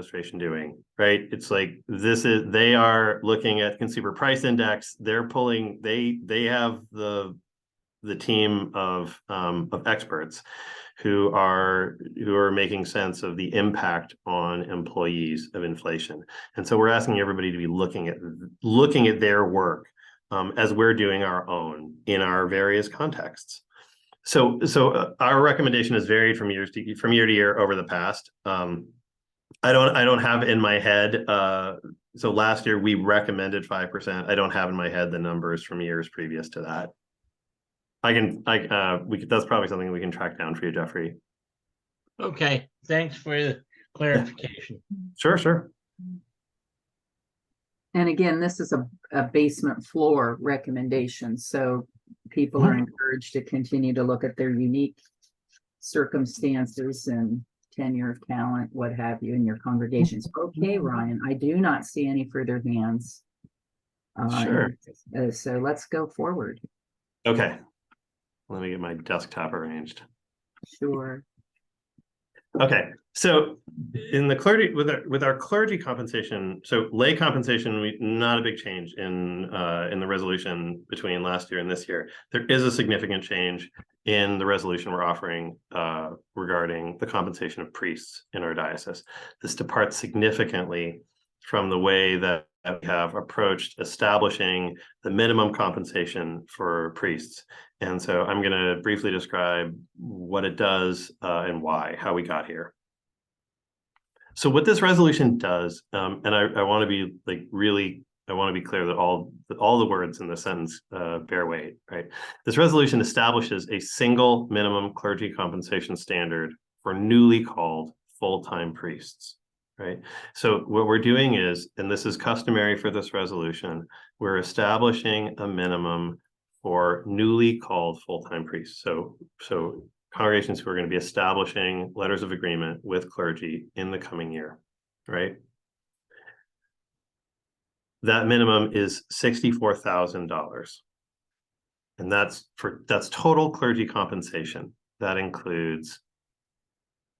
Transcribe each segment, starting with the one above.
administration doing, right? It's like they are looking at consumer price index. They're pulling, they have the team of experts who are making sense of the impact on employees of inflation. And so we're asking everybody to be looking at their work as we're doing our own in our various contexts. So our recommendation has varied from year to year over the past. I don't have in my head. So last year we recommended 5%. I don't have in my head the numbers from years previous to that. That's probably something we can track down for you, Jeffrey. Okay, thanks for the clarification. Yeah. Sure. And again, this is a basement floor recommendation, so people are encouraged to continue to look at their unique circumstances and tenure of talent, what have you, in your congregations. Okay, Ryan, I do not see any further hands. Sure. So let's go forward. Okay. Let me get my desktop arranged. Sure. Okay, so in the clergy, with our clergy compensation, so lay compensation, not a big change in the resolution between last year and this year. There is a significant change in the resolution we're offering regarding the compensation of priests in our diocese. This departs significantly from the way that we have approached establishing the minimum compensation for priests. And so I'm going to briefly describe what it does and why, how we got here. So what this resolution does, and I want to be I want to be clear that all the words in the sentence bear weight, right? This resolution establishes a single minimum clergy compensation standard for newly called full-time priests. Right. So what we're doing is, and this is customary for this resolution, we're establishing a minimum for newly called full-time priests. So congregations who are going to be establishing letters of agreement with clergy in the coming year, right? That minimum is $64,000. And that's total clergy compensation. That includes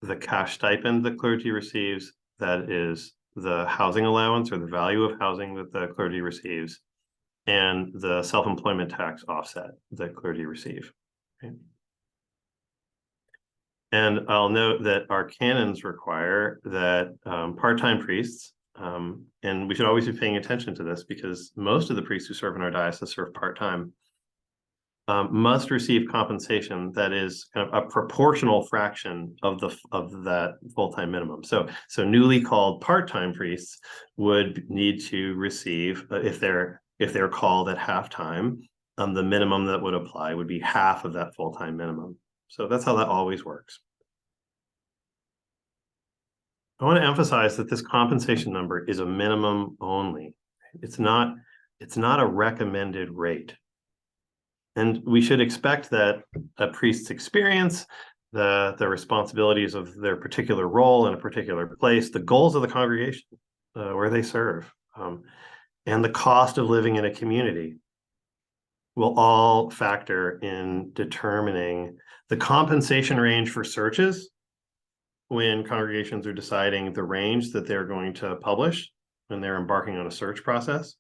the cash stipend the clergy receives. That is the housing allowance or the value of housing that the clergy receives, and the self-employment tax offset that clergy receive. Okay. And I'll note that our canons require that part-time priests, and we should always be paying attention to this because most of the priests who serve in our diocese serve part-time, must receive compensation that is kind of a proportional fraction of that full-time minimum. So newly called part-time priests would need to receive, if they're called at half-time, the minimum that would apply would be half of that full-time minimum. So that's how that always works. I want to emphasize that this compensation number is a minimum only. It's not a recommended rate. And we should expect that a priest's experience, the responsibilities of their particular role in a particular place, the goals of the congregation where they serve, and the cost of living in a community will all factor in determining the compensation range for searches when congregations are deciding the range that they're going to publish when they're embarking on a search process,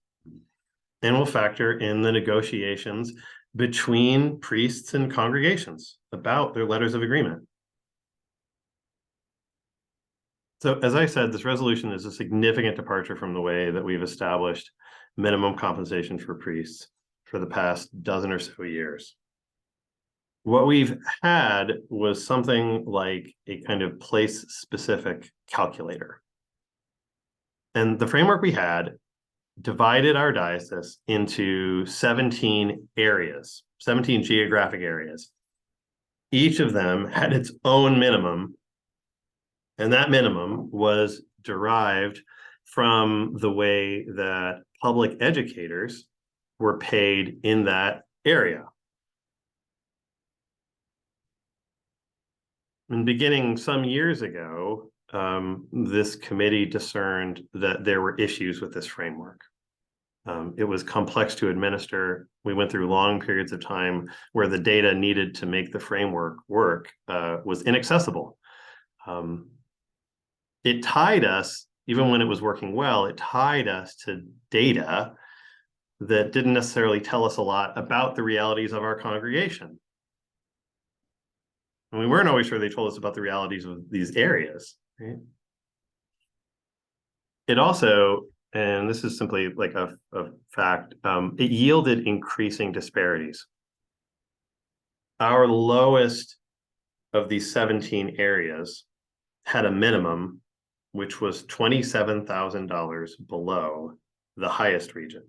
and will factor in the negotiations between priests and congregations about their letters of agreement. So as I said, this resolution is a significant departure from the way that we've established minimum compensation for priests for the past dozen or so years. What we've had was something like a kind of place-specific calculator. And the framework we had divided our diocese into 17 areas, 17 geographic areas. Each of them had its own minimum, and that minimum was derived from the way that public educators were paid in that area. And beginning some years ago, this committee discerned that there were issues with this framework. It was complex to administer. We went through long periods of time where the data needed to make the framework work was inaccessible. It tied us even when it was working well, it tied us to data that didn't necessarily tell us a lot about the realities of our congregation. And we weren't always sure they told us about the realities of these areas, right? It also, and this is simply like a fact, it yielded increasing disparities. Our lowest of these 17 areas had a minimum, which was $27,000 below the highest region.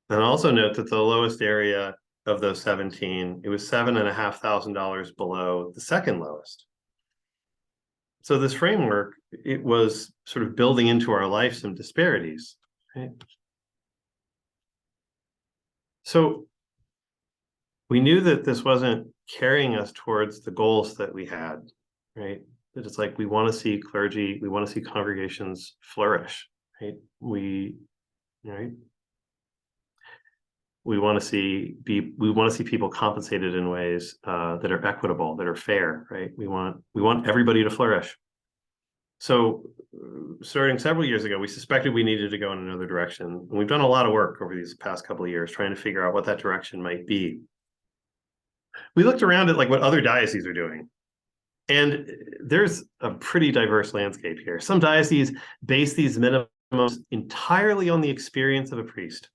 And also note that the lowest area of those 17, it was $7,500 below the second lowest. So this framework, it was sort of building into our life some disparities, right? So we knew that this wasn't carrying us towards the goals that we had, right? That it's like we want to see clergy, we want to see congregations flourish, right? We want to see people compensated in ways that are equitable, that are fair, right? We want everybody to flourish. So starting several years ago, we suspected we needed to go in another direction. And we've done a lot of work over these past couple of years trying to figure out what that direction might be. We looked around at like what other dioceses are doing. And there's a pretty diverse landscape here. Some dioceses base these minimums entirely on the experience of a priest.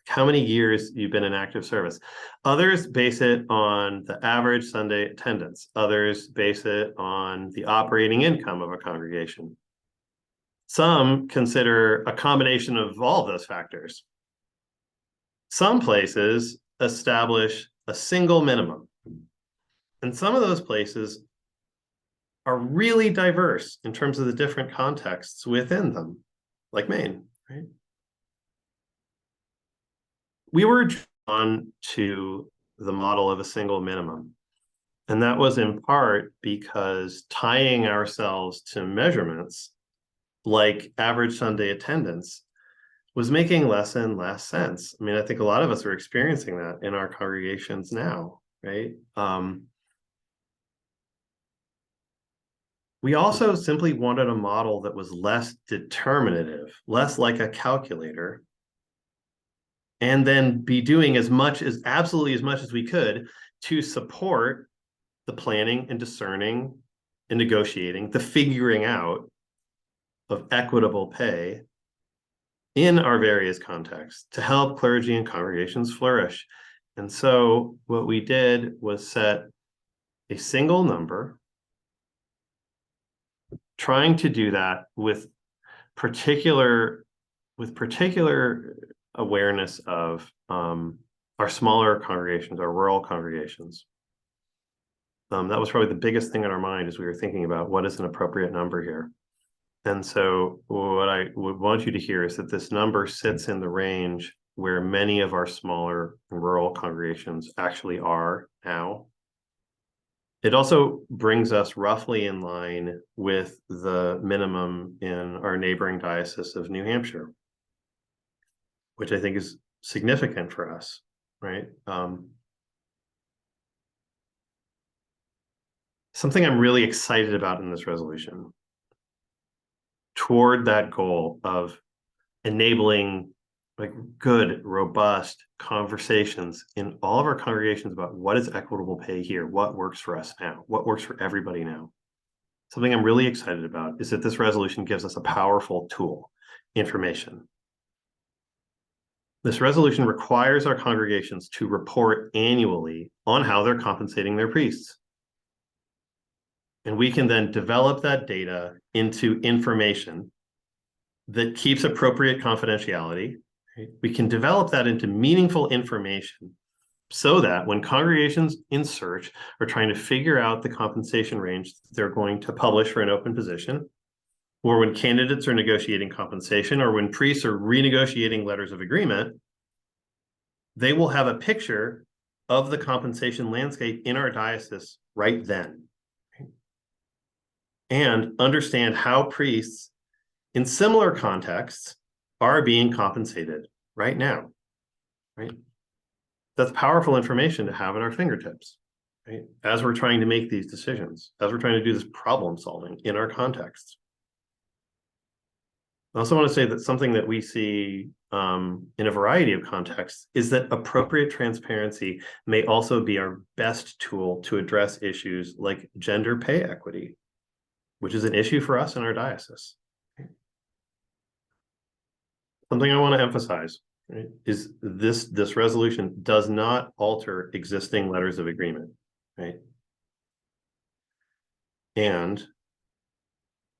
How many years you've been in active service. Others base it on the average Sunday attendance. Others base it on the operating income of a congregation. Some consider a combination of all of those factors. Some places establish a single minimum. And some of those places are really diverse in terms of the different contexts within them, like Maine, right? We were drawn to the model of a single minimum. And that was in part because tying ourselves to measurements like average Sunday attendance was making less and less sense. I mean, I think a lot of us are experiencing that in our congregations now, right? We also simply wanted a model that was less determinative, less like a calculator, and then be doing absolutely as much as we could to support the planning and discerning and negotiating, the figuring out of equitable pay in our various contexts to help clergy and congregations flourish. And so what we did was set a single number, trying to do that with particular awareness of our smaller congregations, our rural congregations. That was probably the biggest thing in our mind as we were thinking about what is an appropriate number here. And so what I would want you to hear is that this number sits in the range where many of our smaller rural congregations actually are now. It also brings us roughly in line with the minimum in our neighboring diocese of New Hampshire, which I think is significant for us, right? Something I'm really excited about in this resolution toward that goal of enabling like good, robust conversations in all of our congregations about what is equitable pay here, what works for us now, what works for everybody now. Something I'm really excited about is that this resolution gives us a powerful tool, information. This resolution requires our congregations to report annually on how they're compensating their priests. And we can then develop that data into information that keeps appropriate confidentiality. Right? We can develop that into meaningful information so that when congregations in search are trying to figure out the compensation range they're going to publish for an open position, or when candidates are negotiating compensation, or when priests are renegotiating letters of agreement, they will have a picture of the compensation landscape in our diocese right then, and understand how priests in similar contexts are being compensated right now, right? That's powerful information to have at our fingertips, right? As we're trying to make these decisions, as we're trying to do this problem solving in our context. I also want to say that something that we see in a variety of contexts is that appropriate transparency may also be our best tool to address issues like gender pay equity, which is an issue for us in our diocese. Something I want to emphasize, right, is this resolution does not alter existing letters of agreement, right? And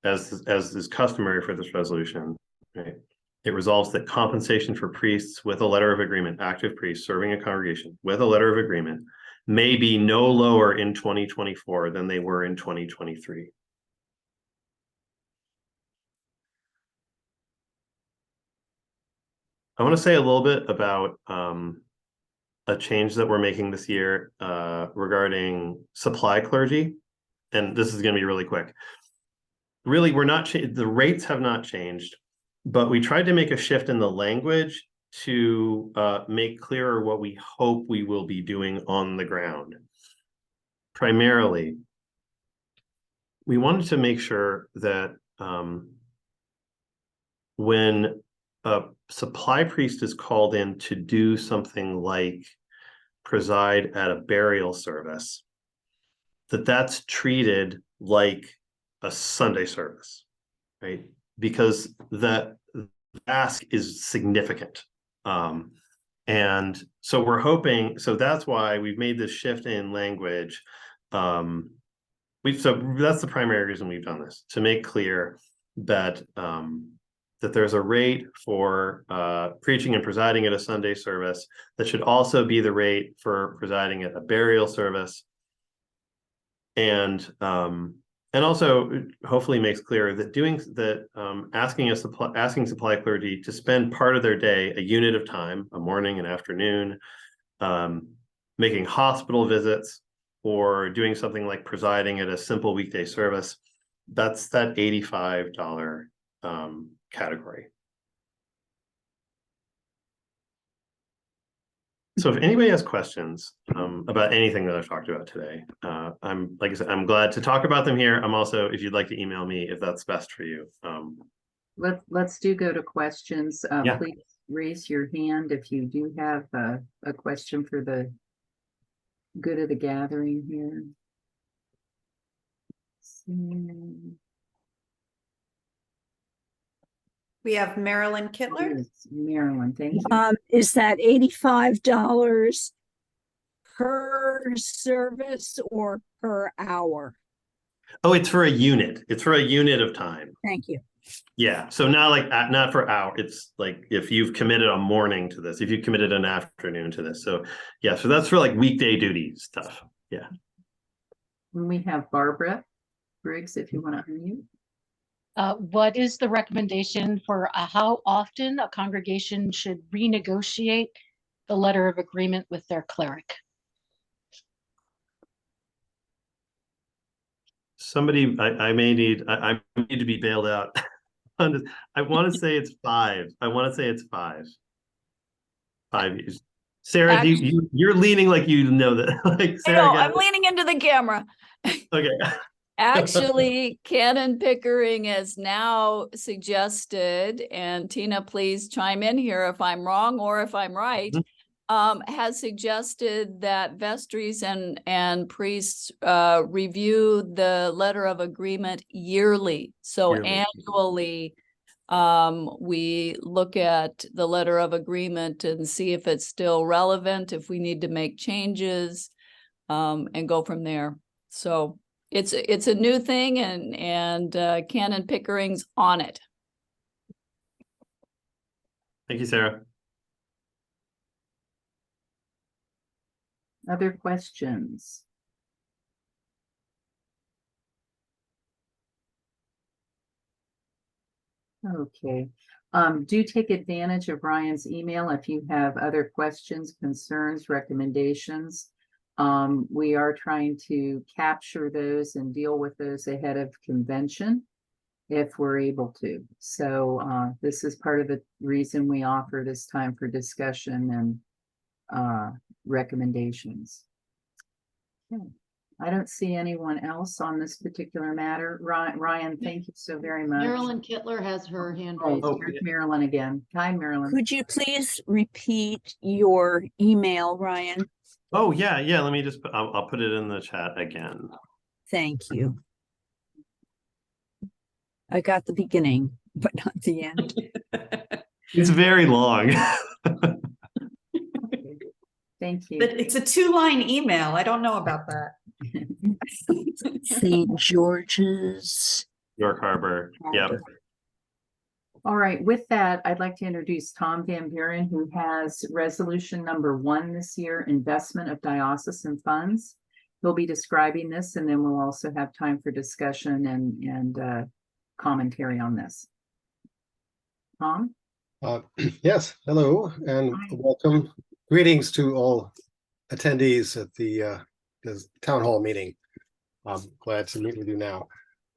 as is customary for this resolution, right, it resolves that compensation for priests with a letter of agreement, active priests serving a congregation with a letter of agreement, may be no lower in 2024 than they were in 2023. I want to say a little bit about a change that we're making this year regarding supply clergy. And this is going to be really quick. Really, the rates have not changed, but we tried to make a shift in the language to make clearer what we hope we will be doing on the ground. Primarily, we wanted to make sure that when a supply priest is called in to do something like preside at a burial service, that's treated like a Sunday service, right? Because the ask is significant. And so we're hoping, so that's why we've made this shift in language. So that's the primary reason we've done this, to make clear that that there's a rate for preaching and presiding at a Sunday service that should also be the rate for presiding at a burial service. And also hopefully makes clear that asking supply clergy to spend part of their day, a unit of time, a morning and afternoon, making hospital visits or doing something like presiding at a simple weekday service, that's that $85 category. So if anybody has questions about anything that I've talked about today, like I said, I'm glad to talk about them here. I'm also, if you'd like to email me, if that's best for you. Let's go to questions. Yeah. Please raise your hand if you do have a question for the good of the gathering here. We have Marilyn Kittler. Yes, Marilyn, thank you. Is that $85 per service or per hour? Oh, it's for a unit. It's for a unit of time. Thank you. Yeah. So not for hour. It's like if you've committed a morning to this, if you committed an afternoon to this. So yeah, so that's for like weekday duty stuff. Yeah. And we have Barbara Briggs, if you want to unmute. What is the recommendation for how often a congregation should renegotiate the letter of agreement with their cleric? Somebody, I may need to be bailed out. I want to say it's 5. I want to say it's 5. 5 years. Sarah, Actually, you're leaning like you know that. Like Sarah, I know, I'm leaning into the camera. Okay. Actually, Canon Pickering has now suggested, and Tina, please chime in here if I'm wrong or if I'm right, has suggested that vestries and priests review the letter of agreement yearly. So annually, we look at the letter of agreement and see if it's still relevant, if we need to make changes, and go from there. So it's a new thing, and Canon Pickering's on it. Thank you, Sarah. Other questions? Okay. Do take advantage of Ryan's email if you have other questions, concerns, recommendations. We are trying to capture those and deal with those ahead of convention if we're able to. So this is part of the reason we offer this time for discussion and recommendations. I don't see anyone else on this particular matter. Ryan, thank you so very much. Marilyn Kittler has her hand Oh, raised. here's Marilyn again. Hi, Marilyn. Could you please repeat your email, Ryan? Oh, yeah, yeah. Let me just, I'll put it in the chat again. Thank you. I got the beginning, but not the end. It's very long. Thank you. But it's a 2-line email. I don't know about that. St. George's. York Harbor. Yep. Harbor. All right, with that, I'd like to introduce Tom Van Buren, who has resolution number 1 this year, investment of diocesan funds. He'll be describing this, and then we'll also have time for discussion and commentary on this. Tom? Yes, hello and Hi. welcome. Greetings to all attendees at the town hall meeting. I'm glad to meet with you now.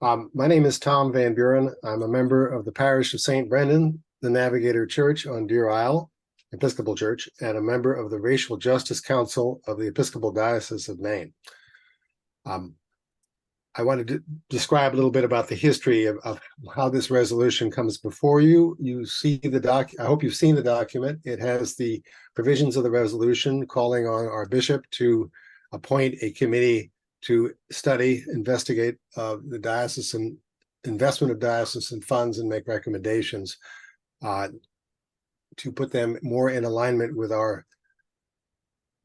My name is Tom Van Buren. I'm a member of the parish of St. Brendan, the Navigator Church on Deer Isle, Episcopal Church, and a member of the Racial Justice Council of the Episcopal Diocese of Maine. I wanted to describe a little bit about the history of how this resolution comes before you. You see the I hope you've seen the document. It has the provisions of the resolution calling on our bishop to appoint a committee to study, investigate the diocesan investment of diocesan funds and make recommendations to put them more in alignment with our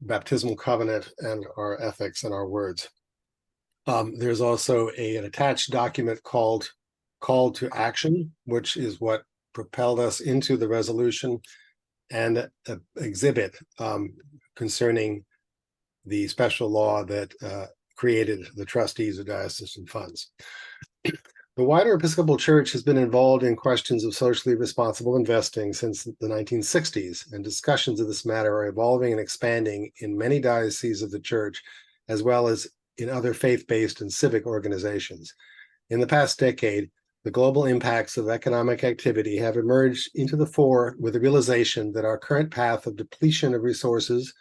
baptismal covenant and our ethics and our words. There's also an attached document called Call to Action, which is what propelled us into the resolution, and an exhibit concerning the special law that created the trustees of diocesan funds. The wider Episcopal Church has been involved in questions of socially responsible investing since the 1960s, and discussions of this matter are evolving and expanding in many dioceses of the Church, as well as in other faith-based and civic organizations. In the past decade, the global impacts of economic activity have emerged into the fore with the realization that our current path of depletion of resources,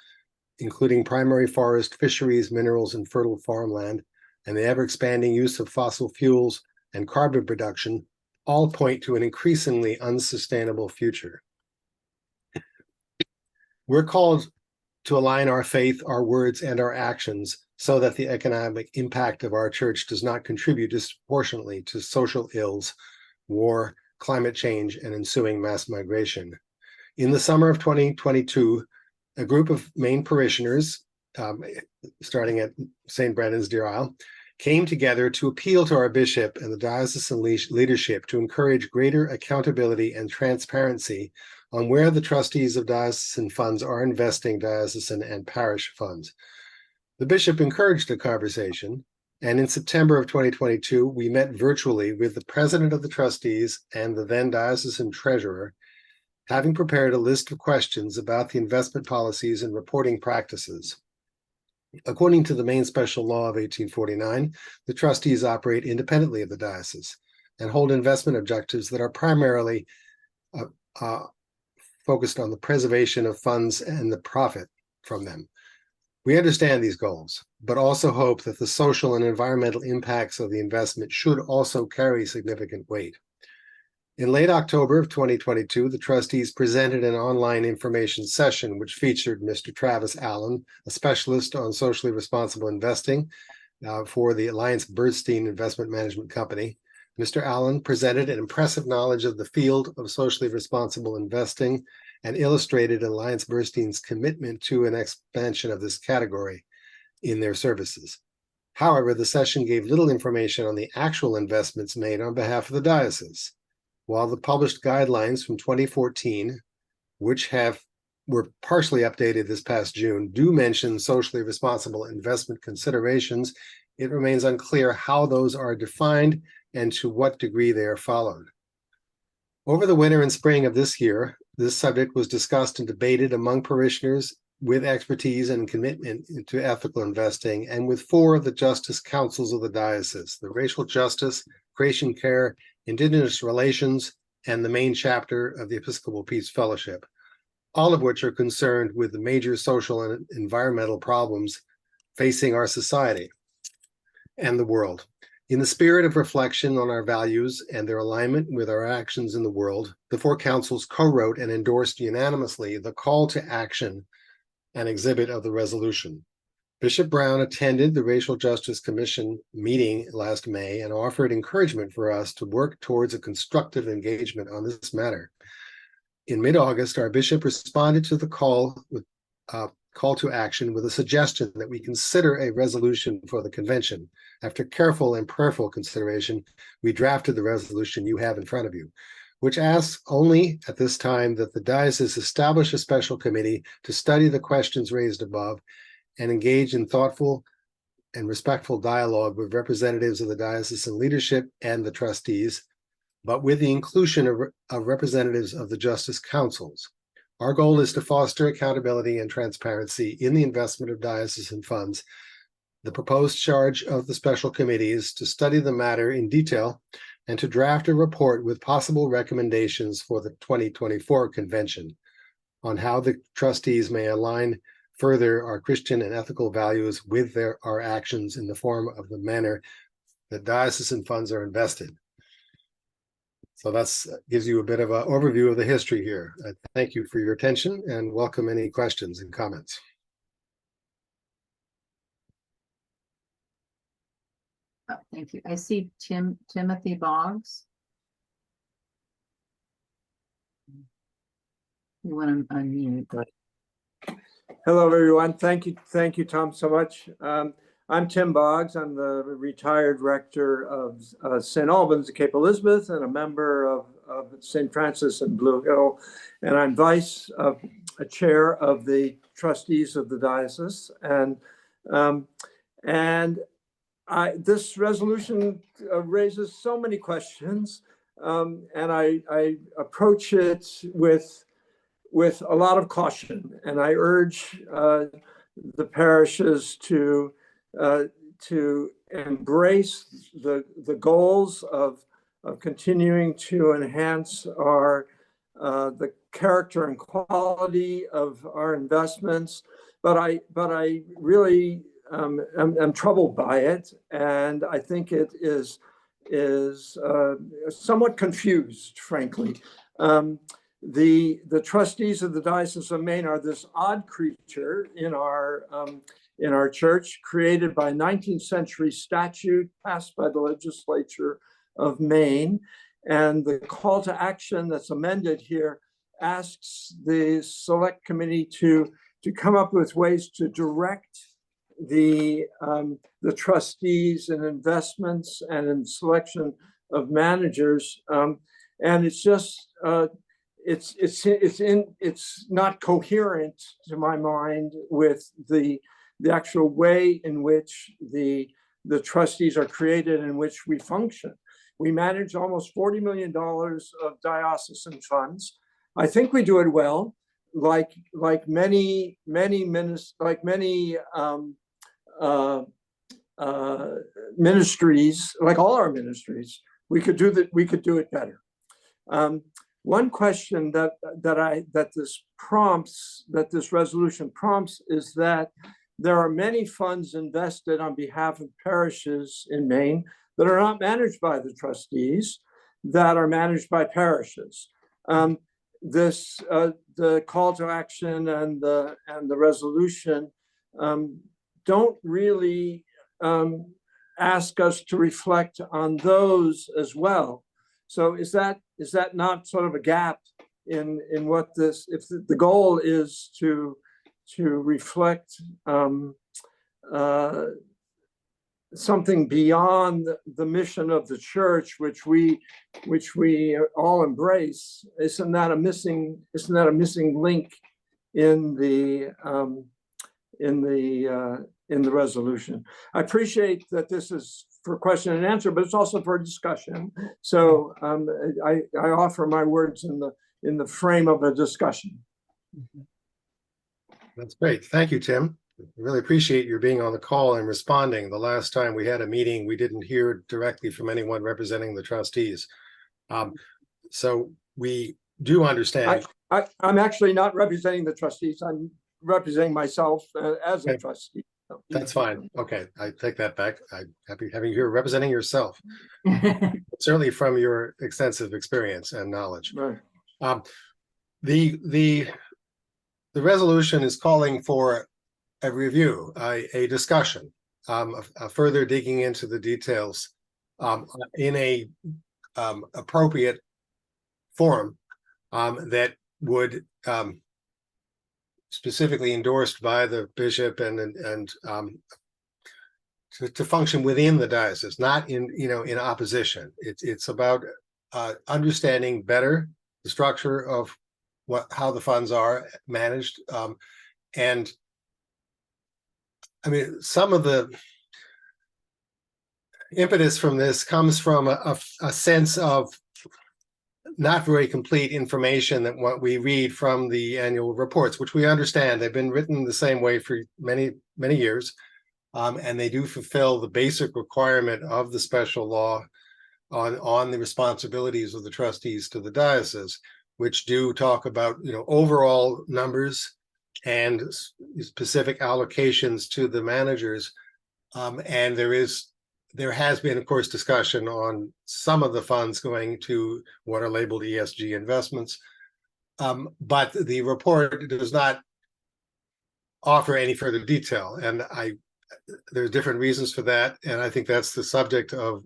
including primary forest, fisheries, minerals, and fertile farmland, and the ever-expanding use of fossil fuels and carbon production, all point to an increasingly unsustainable future. We're called to align our faith, our words, and our actions so that the economic impact of our church does not contribute disproportionately to social ills, war, climate change, and ensuing mass migration. In the summer of 2022, a group of Maine parishioners, starting at St. Brendan's Deer Isle, came together to appeal to our bishop and the diocesan leadership to encourage greater accountability and transparency on where the trustees of diocesan funds are investing diocesan and parish funds. The bishop encouraged the conversation, and in September of 2022, we met virtually with the president of the trustees and the then diocesan treasurer, having prepared a list of questions about the investment policies and reporting practices. According to the Maine Special Law of 1849, the trustees operate independently of the diocese and hold investment objectives that are primarily focused on the preservation of funds and the profit from them. We understand these goals, but also hope that the social and environmental impacts of the investment should also carry significant weight. In late October of 2022, the trustees presented an online information session which featured Mr. Travis Allen, a specialist on socially responsible investing for the Alliance Bernstein Investment Management Company. Mr. Allen presented an impressive knowledge of the field of socially responsible investing and illustrated Alliance Bernstein's commitment to an expansion of this category in their services. However, the session gave little information on the actual investments made on behalf of the diocese. While the published guidelines from 2014, which were partially updated this past June, do mention socially responsible investment considerations, it remains unclear how those are defined and to what degree they are followed. Over the winter and spring of this year, this subject was discussed and debated among parishioners with expertise and commitment to ethical investing, and with 4 of the justice councils of the diocese: the Racial Justice, Creation Care, Indigenous Relations, and the main chapter of the Episcopal Peace Fellowship, all of which are concerned with the major social and environmental problems facing our society and the world. In the spirit of reflection on our values and their alignment with our actions in the world, the four councils co-wrote and endorsed unanimously the call to action and exhibit of the resolution. Bishop Brown attended the Racial Justice Commission meeting last May and offered encouragement for us to work towards a constructive engagement on this matter. In mid-August, our bishop responded to the call to action with a suggestion that we consider a resolution for the convention. After careful and prayerful consideration, we drafted the resolution you have in front of you, which asks only at this time that the diocese establish a special committee to study the questions raised above and engage in thoughtful and respectful dialogue with representatives of the diocesan leadership and the trustees, but with the inclusion of representatives of the justice councils. Our goal is to foster accountability and transparency in the investment of diocesan funds. The proposed charge of the special committee is to study the matter in detail and to draft a report with possible recommendations for the 2024 convention on how the trustees may align further our Christian and ethical values with our actions in the form of the manner that diocesan funds are invested. So that's gives you a bit of an overview of the history here. Thank you for your attention and welcome any questions and comments. Oh, thank you. I see Timothy Boggs. You want to unmute? Hello, everyone. Thank you, Tom, so much. I'm Tim Boggs. I'm the retired rector of St. Albans at Cape Elizabeth and a member of St. Francis and Blue Hill. And I'm chair of the trustees of the diocese. And this resolution raises so many questions. And I approach it with a lot of caution. And I urge the parishes to embrace the goals of continuing to enhance the character and quality of our investments. But I really am troubled by it, and I think it is somewhat confused, frankly. The trustees of the Diocese of Maine are this odd creature in our church, created by 19th century statute passed by the legislature of Maine. And the call to action that's amended here asks the select committee to come up with ways to direct the trustees in investments and in selection of managers. And it's just, it's not coherent to my mind with the actual way in which the trustees are created, in which we function. We manage almost $40 million of diocesan funds. I think we do it well, like many ministries, like all our ministries. We could do that. We could do it better. One question that this resolution prompts is that there are many funds invested on behalf of parishes in Maine that are not managed by the trustees, that are managed by parishes. The call to action and the resolution don't really ask us to reflect on those as well. So is that not sort of a gap in what this, if the goal is to reflect something beyond the mission of the church, which we all embrace? Isn't that a missing link in the resolution? I appreciate that this is for question and answer, but it's also for discussion. So I offer my words in the frame of a discussion. That's great. Thank you, Tim. Really appreciate your being on the call and responding. The last time we had a meeting, we didn't hear directly from anyone representing the trustees. So we do understand. I'm actually not representing the trustees. I'm representing myself as a trustee. That's fine. Okay, I take that back. I'm happy having you here representing yourself, certainly from your extensive experience and knowledge. Right. The resolution is calling for a review, a discussion, a further digging into the details in a appropriate forum that would specifically endorsed by the bishop and to function within the diocese, not in opposition. It's about understanding better the structure of how the funds are managed, and I mean, some of the impetus from this comes from a sense of not very complete information that what we read from the annual reports, which we understand they've been written the same way for many years, and they do fulfill the basic requirement of the special law on the responsibilities of the trustees to the diocese, which do talk about overall numbers and specific allocations to the managers, and there has been, of course, discussion on some of the funds going to what are labeled ESG investments, but the report does not offer any further detail, and there's different reasons for that, and I think that's the subject of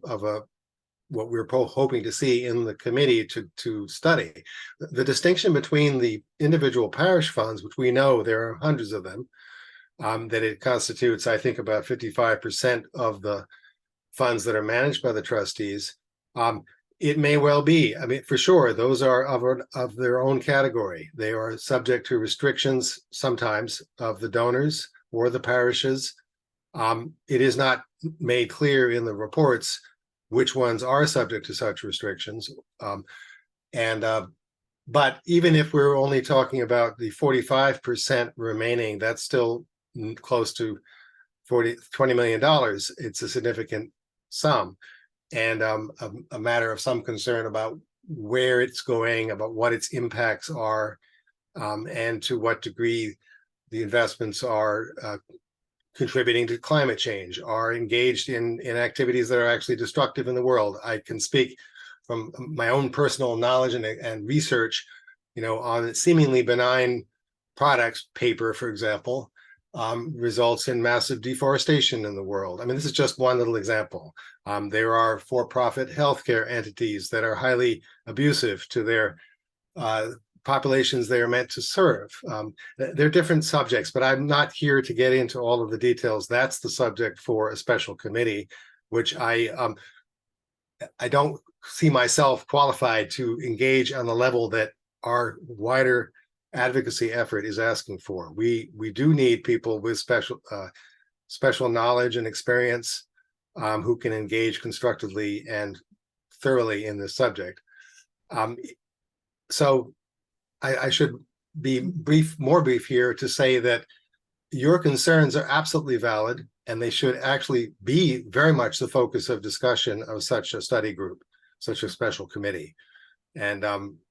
what we're hoping to see in the committee to study. The distinction between the individual parish funds, which we know there are hundreds of them, that it constitutes, I think, about 55% of the funds that are managed by the trustees. It may well be, I mean, for sure, those are of their own category. They are subject to restrictions sometimes of the donors or the parishes. It is not made clear in the reports which ones are subject to such restrictions. But even if we're only talking about the 45% remaining, that's still close to $20 million. It's a significant sum, and a matter of some concern about where it's going, about what its impacts are, and to what degree the investments are contributing to climate change, are engaged in activities that are actually destructive in the world. I can speak from my own personal knowledge and research, on seemingly benign products. Paper, for example, results in massive deforestation in the world. I mean, this is just one little example. There are for-profit healthcare entities that are highly abusive to their populations they are meant to serve. They're different subjects, but I'm not here to get into all of the details. That's the subject for a special committee, which I don't see myself qualified to engage on the level that our wider advocacy effort is asking for. We do need people with special knowledge and experience who can engage constructively and thoroughly in this subject. So I should be more brief here to say that your concerns are absolutely valid, and they should actually be very much the focus of discussion of such a study group, such a special committee. And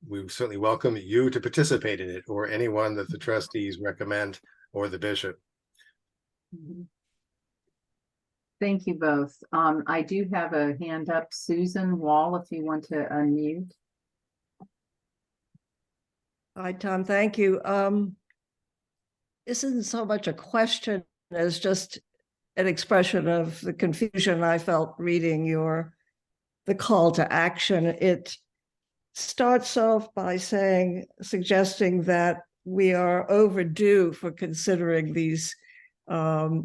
we certainly welcome you to participate in it, or anyone that the trustees recommend, or the bishop. Thank you both. I do have a hand up. Susan Wall, if you want to unmute. Hi, Tom. Thank you. This isn't so much a question as just an expression of the confusion I felt reading the call to action. It starts off by suggesting that we are overdue for considering these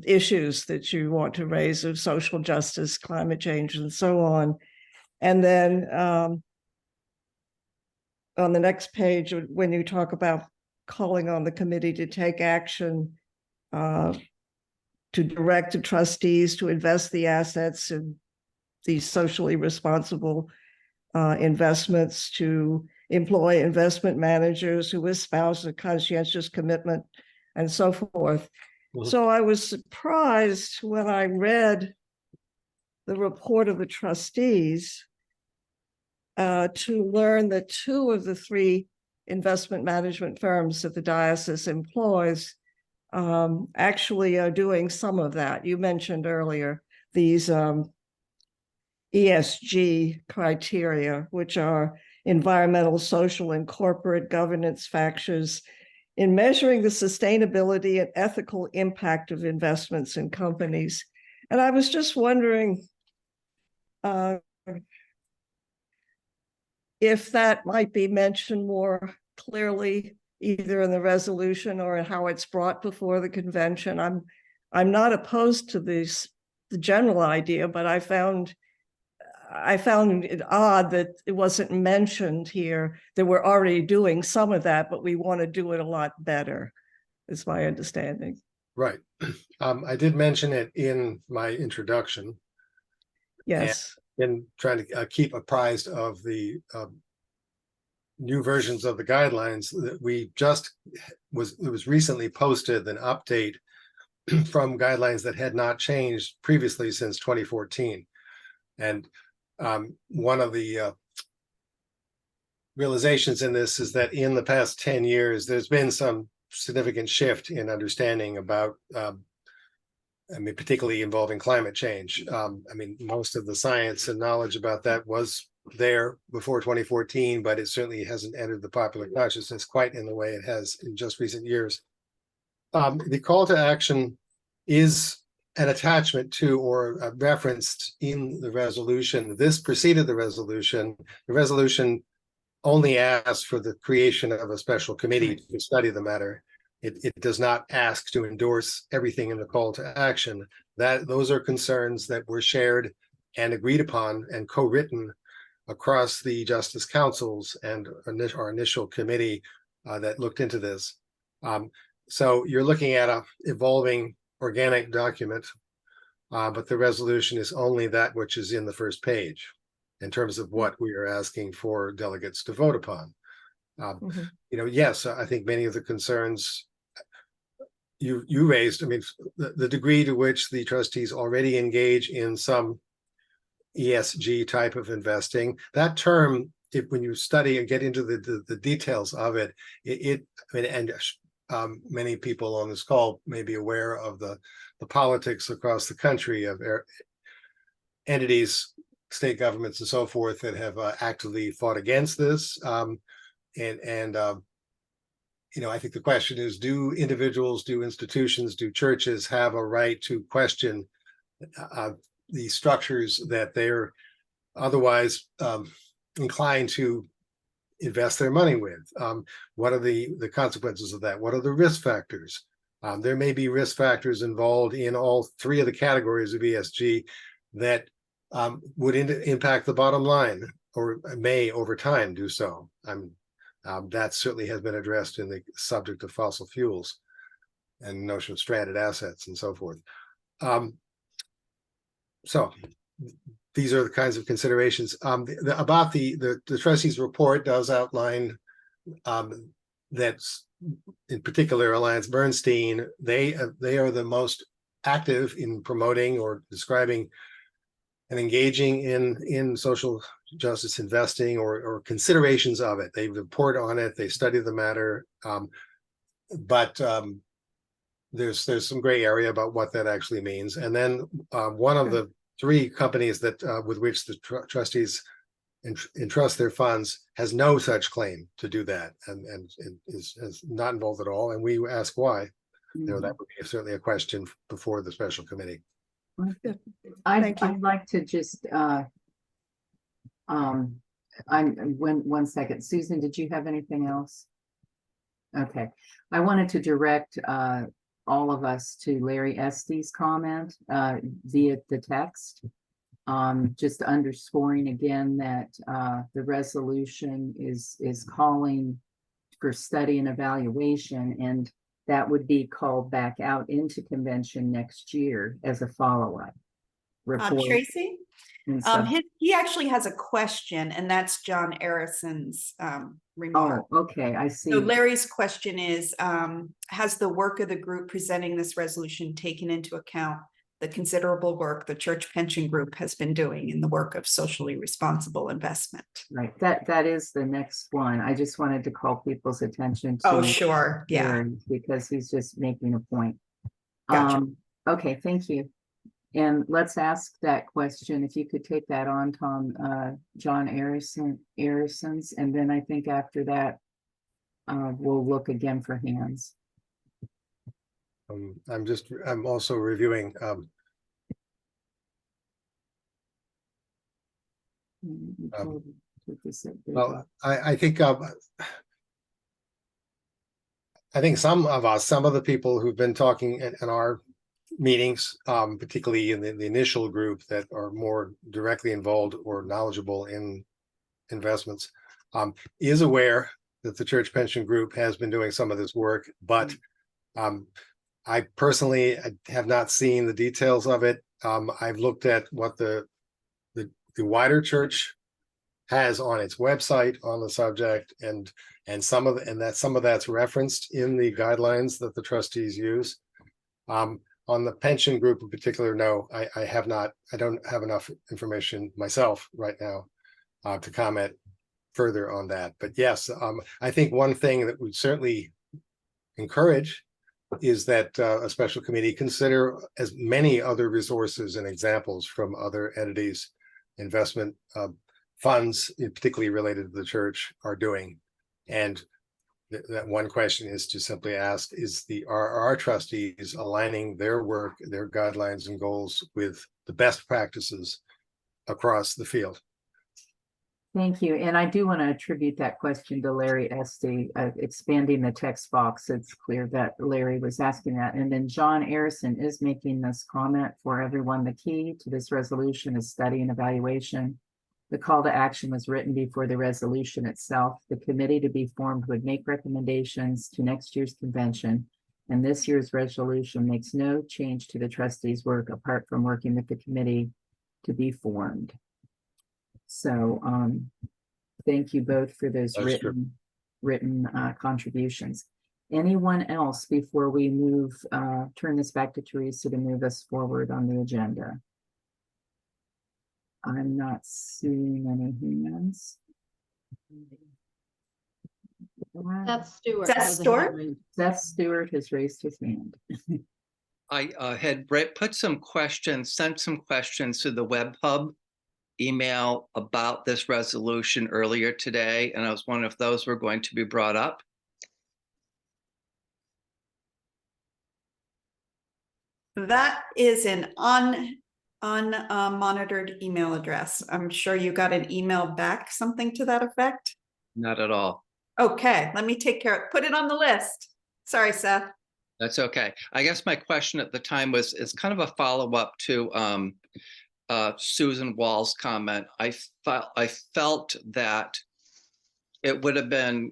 issues that you want to raise of social justice, climate change, and so on. And then on the next page, when you talk about calling on the committee to take action to direct the trustees to invest the assets in these socially responsible investments, to employ investment managers who espouse a conscientious commitment, and so forth. Mm-hmm. So I was surprised when I read the report of the trustees to learn that 2 of the 3 investment management firms that the diocese employs actually are doing some of that. You mentioned earlier these ESG criteria, which are environmental, social, and corporate governance factors in measuring the sustainability and ethical impact of investments in companies. And I was just wondering if that might be mentioned more clearly, either in the resolution or in how it's brought before the convention. I'm not opposed to the general idea, but I found it odd that it wasn't mentioned here, that we're already doing some of that, but we want to do it a lot better, is my understanding. Right. I did mention it in my introduction. Yes. In trying to keep apprised of the new versions of the guidelines that we just it was recently posted an update from guidelines that had not changed previously since 2014. And one of the realizations in this is that in the past 10 years, there's been some significant shift in understanding about I mean, particularly involving climate change. I mean, most of the science and knowledge about that was there before 2014, but it certainly hasn't entered the popular consciousness quite in the way it has in just recent years. The call to action is an attachment to or referenced in the resolution. This preceded the resolution. The resolution only asks for the creation of a special committee to study the matter. It does not ask to endorse everything in the call to action. Those are concerns that were shared and agreed upon and co-written across the Justice Councils and our initial committee that looked into this. So you're looking at a evolving organic document, but the resolution is only that which is in the first page in terms of what we are asking for delegates to vote upon. You know, yes, I think many of the concerns you raised, I mean, the degree to which the trustees already engage in some ESG type of investing, that term, when you study and get into the details of it, I mean, and many people on this call may be aware of the politics across the country of entities, state governments, and so forth that have actively fought against this. You know, I think the question is, do individuals, do institutions, do churches have a right to question the structures that they're otherwise inclined to invest their money with? What are the consequences of that? What are the risk factors? There may be risk factors involved in all three of the categories of ESG that would impact the bottom line, or may over time do so. That certainly has been addressed in the subject of fossil fuels and the notion of stranded assets and so forth. So these are the kinds of considerations. About the trustees' report does outline that, in particular, Alliance Bernstein, they are the most active in promoting or describing and engaging in social justice investing or considerations of it. They report on it, they study the matter, but there's some gray area about what that actually means. And then one of the three companies that with which the trustees entrust their funds has no such claim to do that, and is not involved at all. And we ask why. You know, that would be certainly a question before the special committee. I'd like to just one second. Susan, did you have anything else? Okay, I wanted to direct all of us to Larry Estes' comment via the text, just underscoring again that the resolution is calling for study and evaluation, and that would be called back out into convention next year as a follow-up report. Tracy, he actually has a question, and that's John Arrison's remark. Oh, okay, I see. So Larry's question is, has the work of the group presenting this resolution taken into account the considerable work the Church Pension Group has been doing in the work of socially responsible investment. Right, that is the next one. I just wanted to call people's attention to. Oh, sure, yeah. Aaron, because he's just making a point. Gotcha. Okay, thank you. And let's ask that question, if you could take that on, Tom, John Arrison's, and then I think after that, we'll look again for hands. I'm also reviewing, well, I think some of the people who've been talking in our meetings, particularly in the initial group that are more directly involved or knowledgeable in investments, is aware that the Church Pension Group has been doing some of this work, but I personally have not seen the details of it. I've looked at what the wider church has on its website on the subject, and some of that's referenced in the guidelines that the trustees use. On the pension group in particular, no, I don't have enough information myself right now to comment further on that. But yes, I think one thing that we'd certainly encourage is that a special committee consider as many other resources and examples from other entities, investment funds, particularly related to the church, are doing. And that one question is to simply ask, are our trustees aligning their work, their guidelines and goals with the best practices across the field? Thank you. And I do want to attribute that question to Larry Esty, expanding the text box. It's clear that Larry was asking that. And then John Arison is making this comment for everyone. The key to this resolution is study and evaluation. The call to action was written before the resolution itself. The committee to be formed would make recommendations to next year's convention. And this year's resolution makes no change to the trustees' work apart from working with the committee to be formed. So thank you both for those written contributions. Anyone else before we turn this back to Teresa to move us forward on the agenda? I'm not seeing any hands. Seth Stewart. Seth Stewart has raised his hand. I had sent some questions to the WebHub email about this resolution earlier today, and I was wondering if those were going to be brought up. That is an unmonitored email address. I'm sure you got an email back, something to that effect? Not at all. Okay, let me take care of it. Put it on the list. Sorry, Seth. That's okay. I guess my question at the time is kind of a follow-up to Susan Wall's comment. I felt that it would have been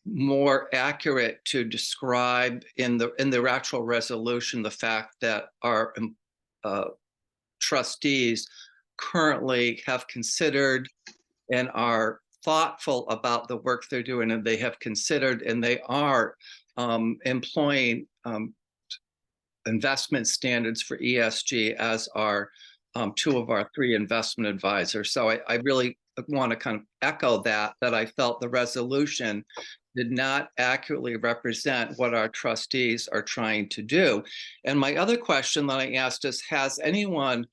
more accurate to describe in the actual resolution the fact that our trustees currently have considered and are thoughtful about the work they're doing, and they have considered and they are employing investment standards for ESG, as are two of our three investment advisors. So I really want to kind of echo that I felt the resolution did not accurately represent what our trustees are trying to do. And my other question that I asked is, has anyone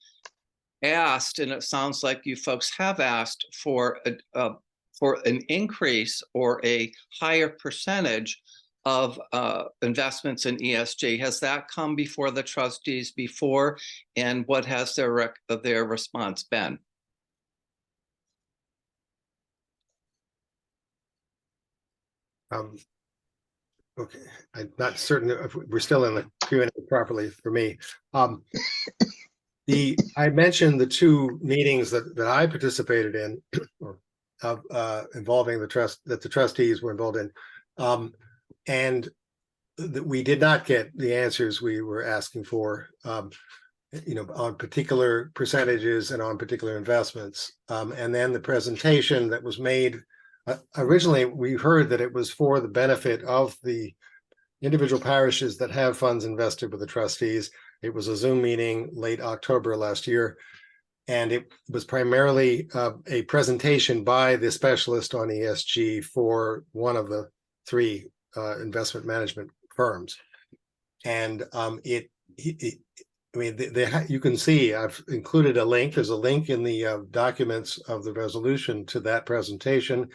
asked, and it sounds like you folks have asked, for an increase or a higher percentage of investments in ESG? Has that come before the trustees before, and what has their response been? Okay, I'm not certain if we're still in the Q&A properly for me. I mentioned the two meetings that I participated in, or involving the trustees were involved in, and that we did not get the answers we were asking for, on particular percentages and on particular investments. And then the presentation that was made, originally we heard that it was for the benefit of the individual parishes that have funds invested with the trustees. It was a Zoom meeting late October last year. And it was primarily a presentation by the specialist on ESG for one of the three investment management firms. And you can see I've included a link. There's a link in the documents of the resolution to that presentation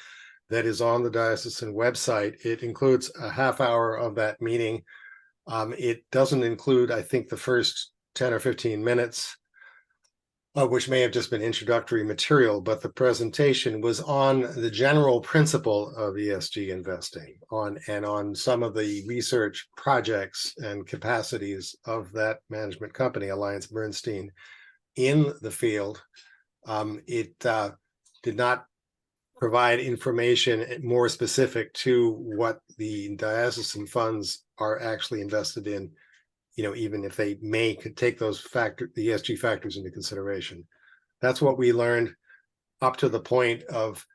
that is on the diocesan website. It includes a half hour of that meeting. It doesn't include, I think, the first 10 or 15 minutes, which may have just been introductory material, but the presentation was on the general principle of ESG investing, on some of the research projects and capacities of that management company, Alliance Bernstein, in the field. It did not provide information more specific to what the diocesan funds are actually invested in, even if they could take those the ESG factors into consideration. That's what we learned up to the point of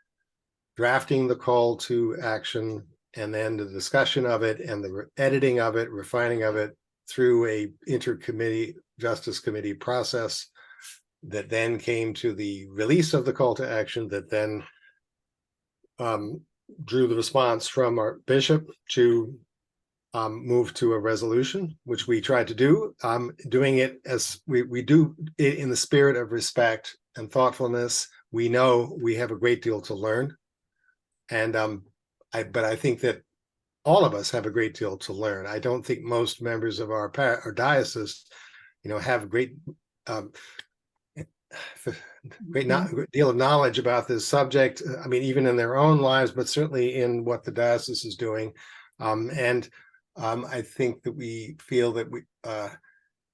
drafting the call to action, and then the discussion of it and the editing of it, refining of it through a intercommittee justice committee process that then came to the release of the call to action that then drew the response from our bishop to move to a resolution, which we tried to do, doing it as we do it in the spirit of respect and thoughtfulness. We know we have a great deal to learn. And but I think that all of us have a great deal to learn. I don't think most members of our diocese, have great deal of knowledge about this subject. I mean, even in their own lives, but certainly in what the diocese is doing. I think that we feel that we,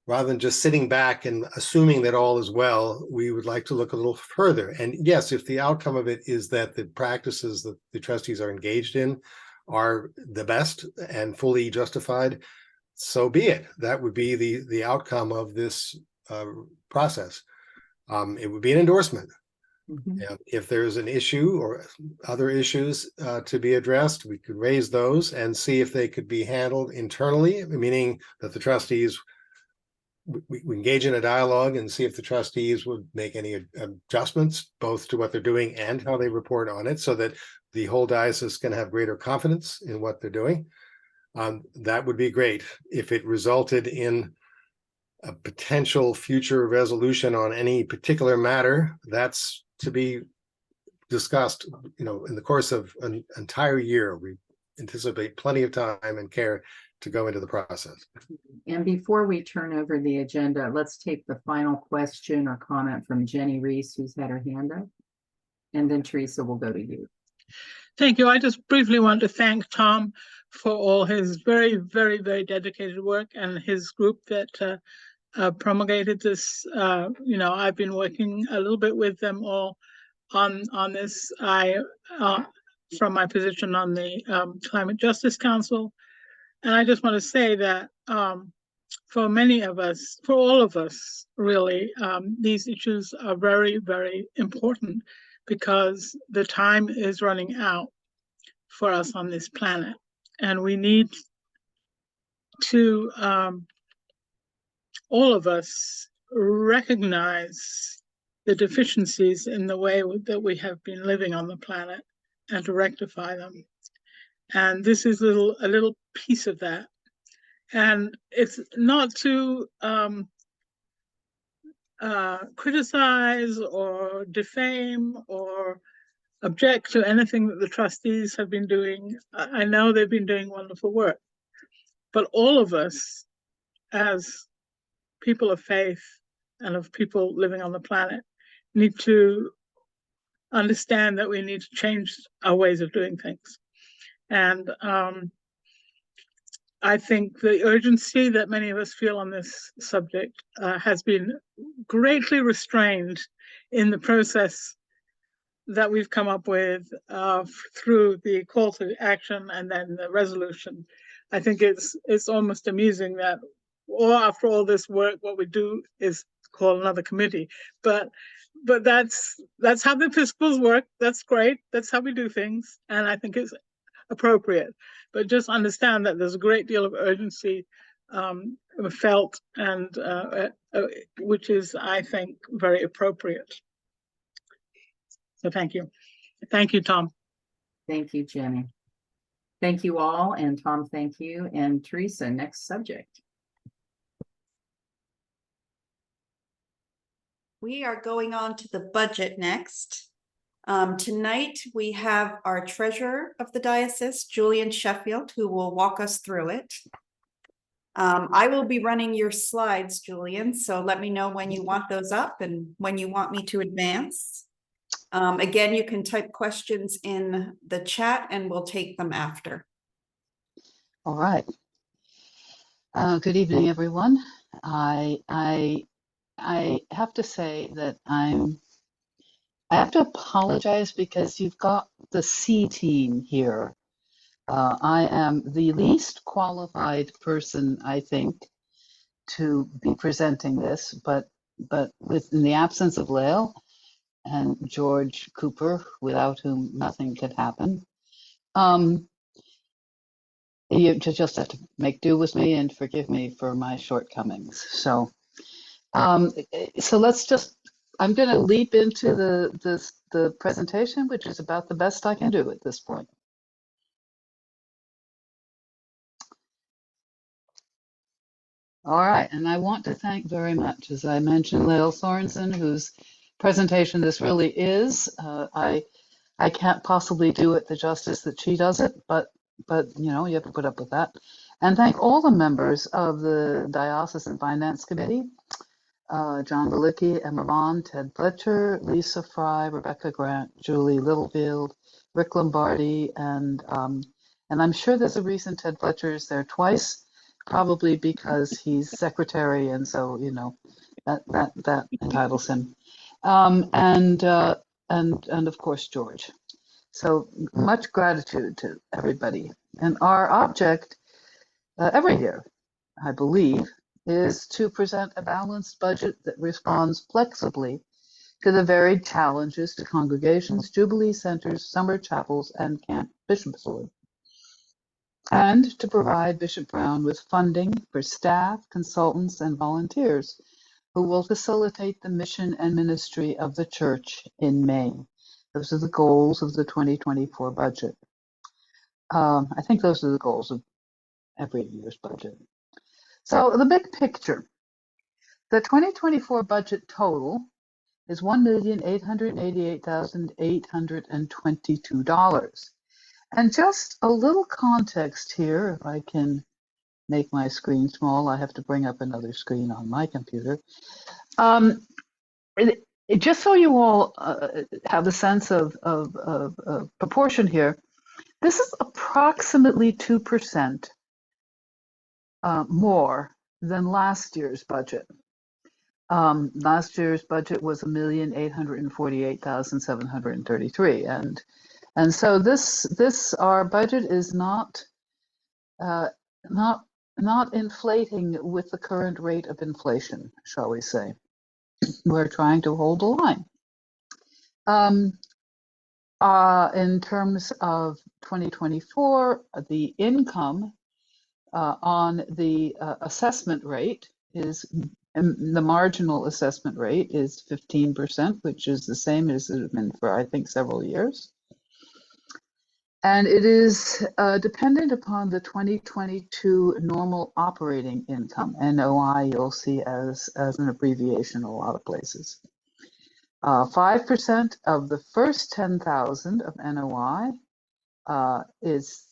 rather than just sitting back and assuming that all is well, we would like to look a little further. And yes, if the outcome of it is that the practices that the trustees are engaged in are the best and fully justified, so be it. That would be the outcome of this process. It would be an endorsement. If there's an issue or other issues to be addressed, we could raise those and see if they could be handled internally, meaning that the trustees, we engage in a dialogue and see if the trustees would make any adjustments, both to what they're doing and how they report on it, so that the whole diocese can have greater confidence in what they're doing. That would be great. If it resulted in a potential future resolution on any particular matter, that's to be discussed, in the course of an entire year. We anticipate plenty of time and care to go into the process. And before we turn over the agenda, let's take the final question or comment from Jenny Reese, who's had her hand up. And then Teresa will go to you. Thank you. I just briefly want to thank Tom for all his very, very, very dedicated work and his group that promulgated this. I've been working a little bit with them all on this. From my position on the Climate Justice Council, and I just want to say that for many of us, for all of us, really, these issues are very, very important because the time is running out for us on this planet, and we need to all of us recognize the deficiencies in the way that we have been living on the planet and to rectify them. And this is a little piece of that. And it's not to criticize or defame or object to anything that the trustees have been doing. I know they've been doing wonderful work, but all of us as people of faith and of people living on the planet need to understand that we need to change our ways of doing things. And I think the urgency that many of us feel on this subject has been greatly restrained in the process that we've come up with through the call to action and then the resolution. I think it's almost amusing that after all this work, what we do is call another committee. But that's how the Episcopals work. That's great. That's how we do things. And I think it's appropriate. But just understand that there's a great deal of urgency felt, and which is, I think, very appropriate. So thank you. Thank you, Tom. Thank you, Jenny. Thank you all, and Tom, thank you. And Teresa, next subject. We are going on to the budget next. Tonight, we have our treasurer of the diocese, Julian Sheffield, who will walk us through it. I will be running your slides, Julian, so let me know when you want those up and when you want me to advance. Again, you can type questions in the chat and we'll take them after. All right. Good evening, everyone. I have to say that I have to apologize because you've got the C team here. I am the least qualified person, I think, to be presenting this, but in the absence of Lael and George Cooper, without whom nothing could happen, you just have to make do with me and forgive me for my shortcomings. So, let's just. I'm going to leap into the presentation, which is about the best I can do at this point. All right, and I want to thank very much, as I mentioned, Lael Sorensen, whose presentation this really is. I can't possibly do it the justice that she does it, but you know, you have to put up with that. And thank all the members of the Diocesan Finance Committee, John Balicki, Emma Bond, Ted Fletcher, Lisa Fry, Rebecca Grant, Julie Littlefield, Rick Lombardi, and I'm sure there's a reason Ted Fletcher is there twice, probably because he's secretary, and so you know that entitles him, and of course George. So much gratitude to everybody. And our object every year, I believe, is to present a balanced budget that responds flexibly to the varied challenges to congregations, jubilee centers, summer chapels, and Camp Bishopswood, and to provide Bishop Brown with funding for staff, consultants, and volunteers who will facilitate the mission and ministry of the church in Maine. Those are the goals of the 2024 budget. I think those are the goals of every year's budget. So the big picture, the 2024 budget total is $1,888,822. And just a little context here, if I can make my screen small, I have to bring up another screen on my computer. Just so you all have a sense of proportion here, this is approximately 2% more than last year's budget. Last year's budget was $1,848,733, and so this our budget is not inflating with the current rate of inflation, shall we say. We're trying to hold a line. In terms of 2024, the income on the assessment rate is, the marginal assessment rate is 15%, which is the same as it has been for, I think, several years. And it is dependent upon the 2022 normal operating income, NOI, you'll see as an abbreviation in a lot of places. 5% of the first 10,000 of NOI is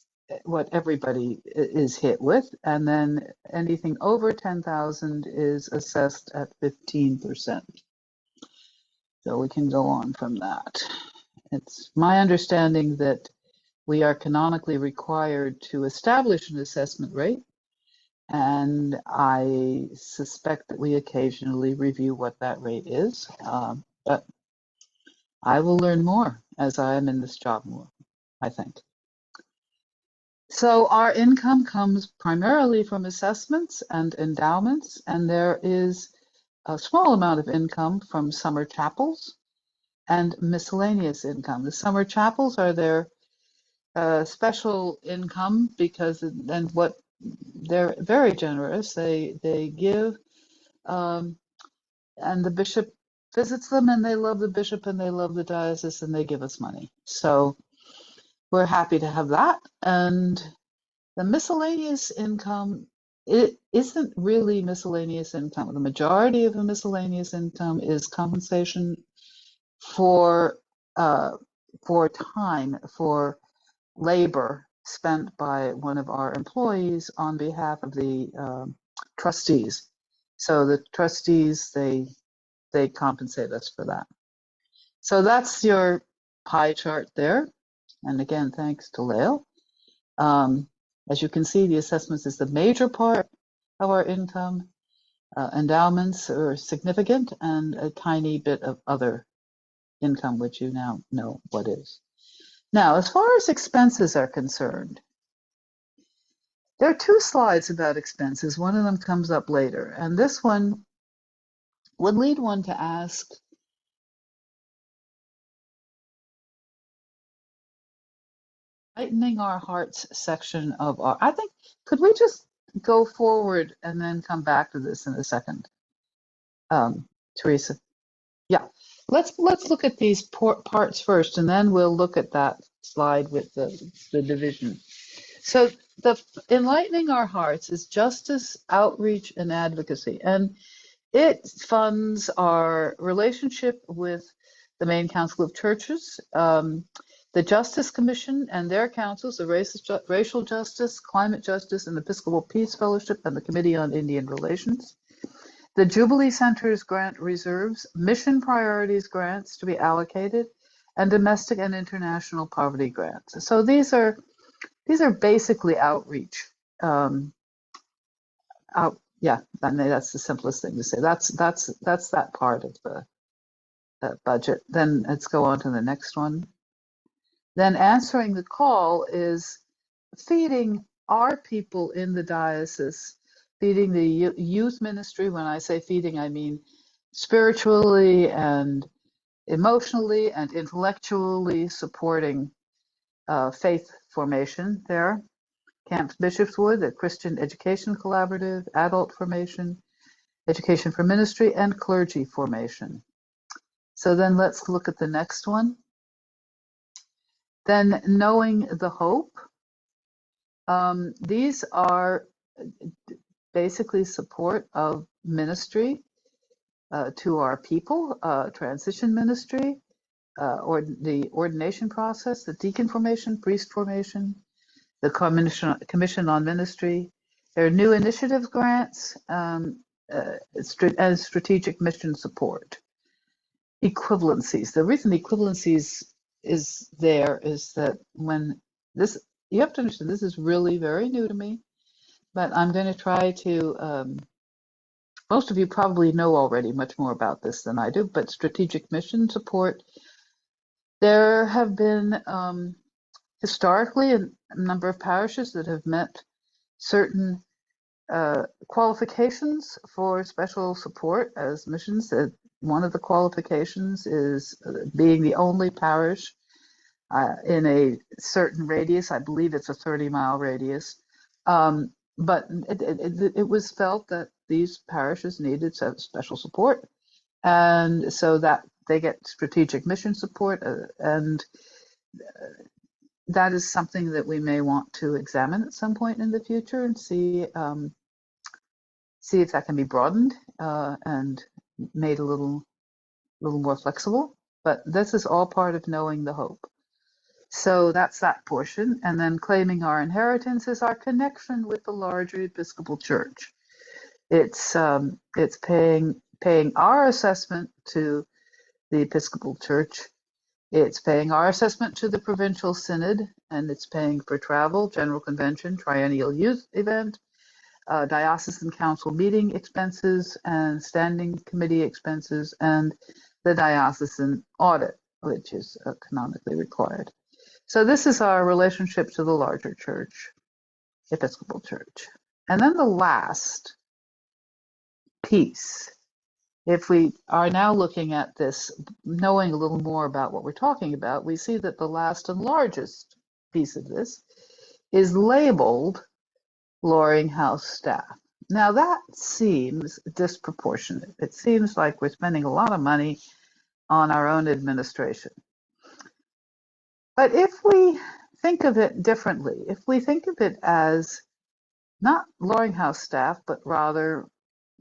what everybody is hit with, and then anything over 10,000 is assessed at 15%. So we can go on from that. It's my understanding that we are canonically required to establish an assessment rate, and I suspect that we occasionally review what that rate is, but I will learn more as I am in this job more, I think. So our income comes primarily from assessments and endowments, and there is a small amount of income from summer chapels and miscellaneous income. The summer chapels are their special income because then what they're very generous. They give, and the bishop visits them, and they love the bishop, and they love the diocese, and they give us money. So we're happy to have that. And the miscellaneous income, it isn't really miscellaneous income. The majority of the miscellaneous income is compensation for time, for labor spent by one of our employees on behalf of the trustees. So the trustees, they compensate us for that. So that's your pie chart there. And again, thanks to Lael. As you can see, the assessments is the major part of our income. Endowments are significant, and a tiny bit of other income, which you now know what is. Now, as far as expenses are concerned, there are two slides about expenses. One of them comes up later, and this one would lead one to ask, lightening our hearts section of our, I think, could we just go forward and then come back to this in a second? Teresa. Yeah, let's look at these parts first, and then we'll look at that slide with the division. So the enlightening our hearts is justice, outreach, and advocacy, and it funds our relationship with the Maine Council of Churches, the Justice Commission and their councils, the Racial Justice, Climate Justice, and Episcopal Peace Fellowship, and the Committee on Indian Relations. The Jubilee Center's grant reserves, mission priorities grants to be allocated, and domestic and international poverty grants. So these are basically outreach. Yeah, that's the simplest thing to say. That's that part of the budget. Then let's go on to the next one. Then answering the call is feeding our people in the diocese, feeding the youth ministry. When I say feeding, I mean spiritually and emotionally and intellectually supporting faith formation there. Camp Bishopswood, the Christian Education Collaborative, adult formation, education for ministry, and clergy formation. So then let's look at the next one. Then knowing the hope. These are basically support of ministry to our people, transition ministry, or the ordination process, the deacon formation, priest formation, the Commission on Ministry. There are new initiative grants and strategic mission support. Equivalencies. The reason equivalencies is there is that when this, you have to understand, this is really very new to me, but I'm going to try to, most of you probably know already much more about this than I do, but strategic mission support. There have been historically a number of parishes that have met certain qualifications for special support as missions. One of the qualifications is being the only parish in a certain radius. I believe it's a 30-mile radius. But it was felt that these parishes needed special support, and so that they get strategic mission support, and that is something that we may want to examine at some point in the future and see if that can be broadened and made a little more flexible. But this is all part of knowing the hope. So that's that portion. And then claiming our inheritance is our connection with the larger Episcopal Church. It's paying our assessment to the Episcopal Church. It's paying our assessment to the Provincial Synod, and it's paying for travel, General Convention, Triennial Youth Event, diocesan council meeting expenses, and standing committee expenses, and the diocesan audit, which is canonically required. So this is our relationship to the larger church, Episcopal Church. And then the last piece, if we are now looking at this, knowing a little more about what we're talking about, we see that the last and largest piece of this is labeled Loring House staff. Now that seems disproportionate. It seems like we're spending a lot of money on our own administration. But if we think of it differently, if we think of it as not Loring House staff, but rather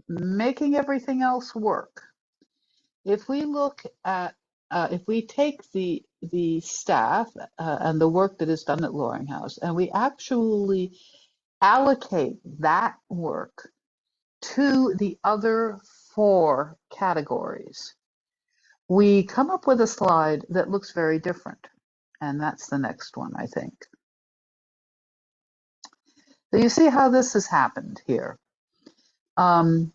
making everything else work, if we look at, if we take the staff and the work that is done at Loring House, and we actually allocate that work to the other 4 categories, we come up with a slide that looks very different. And that's the next one, I think. So you see how this has happened here. There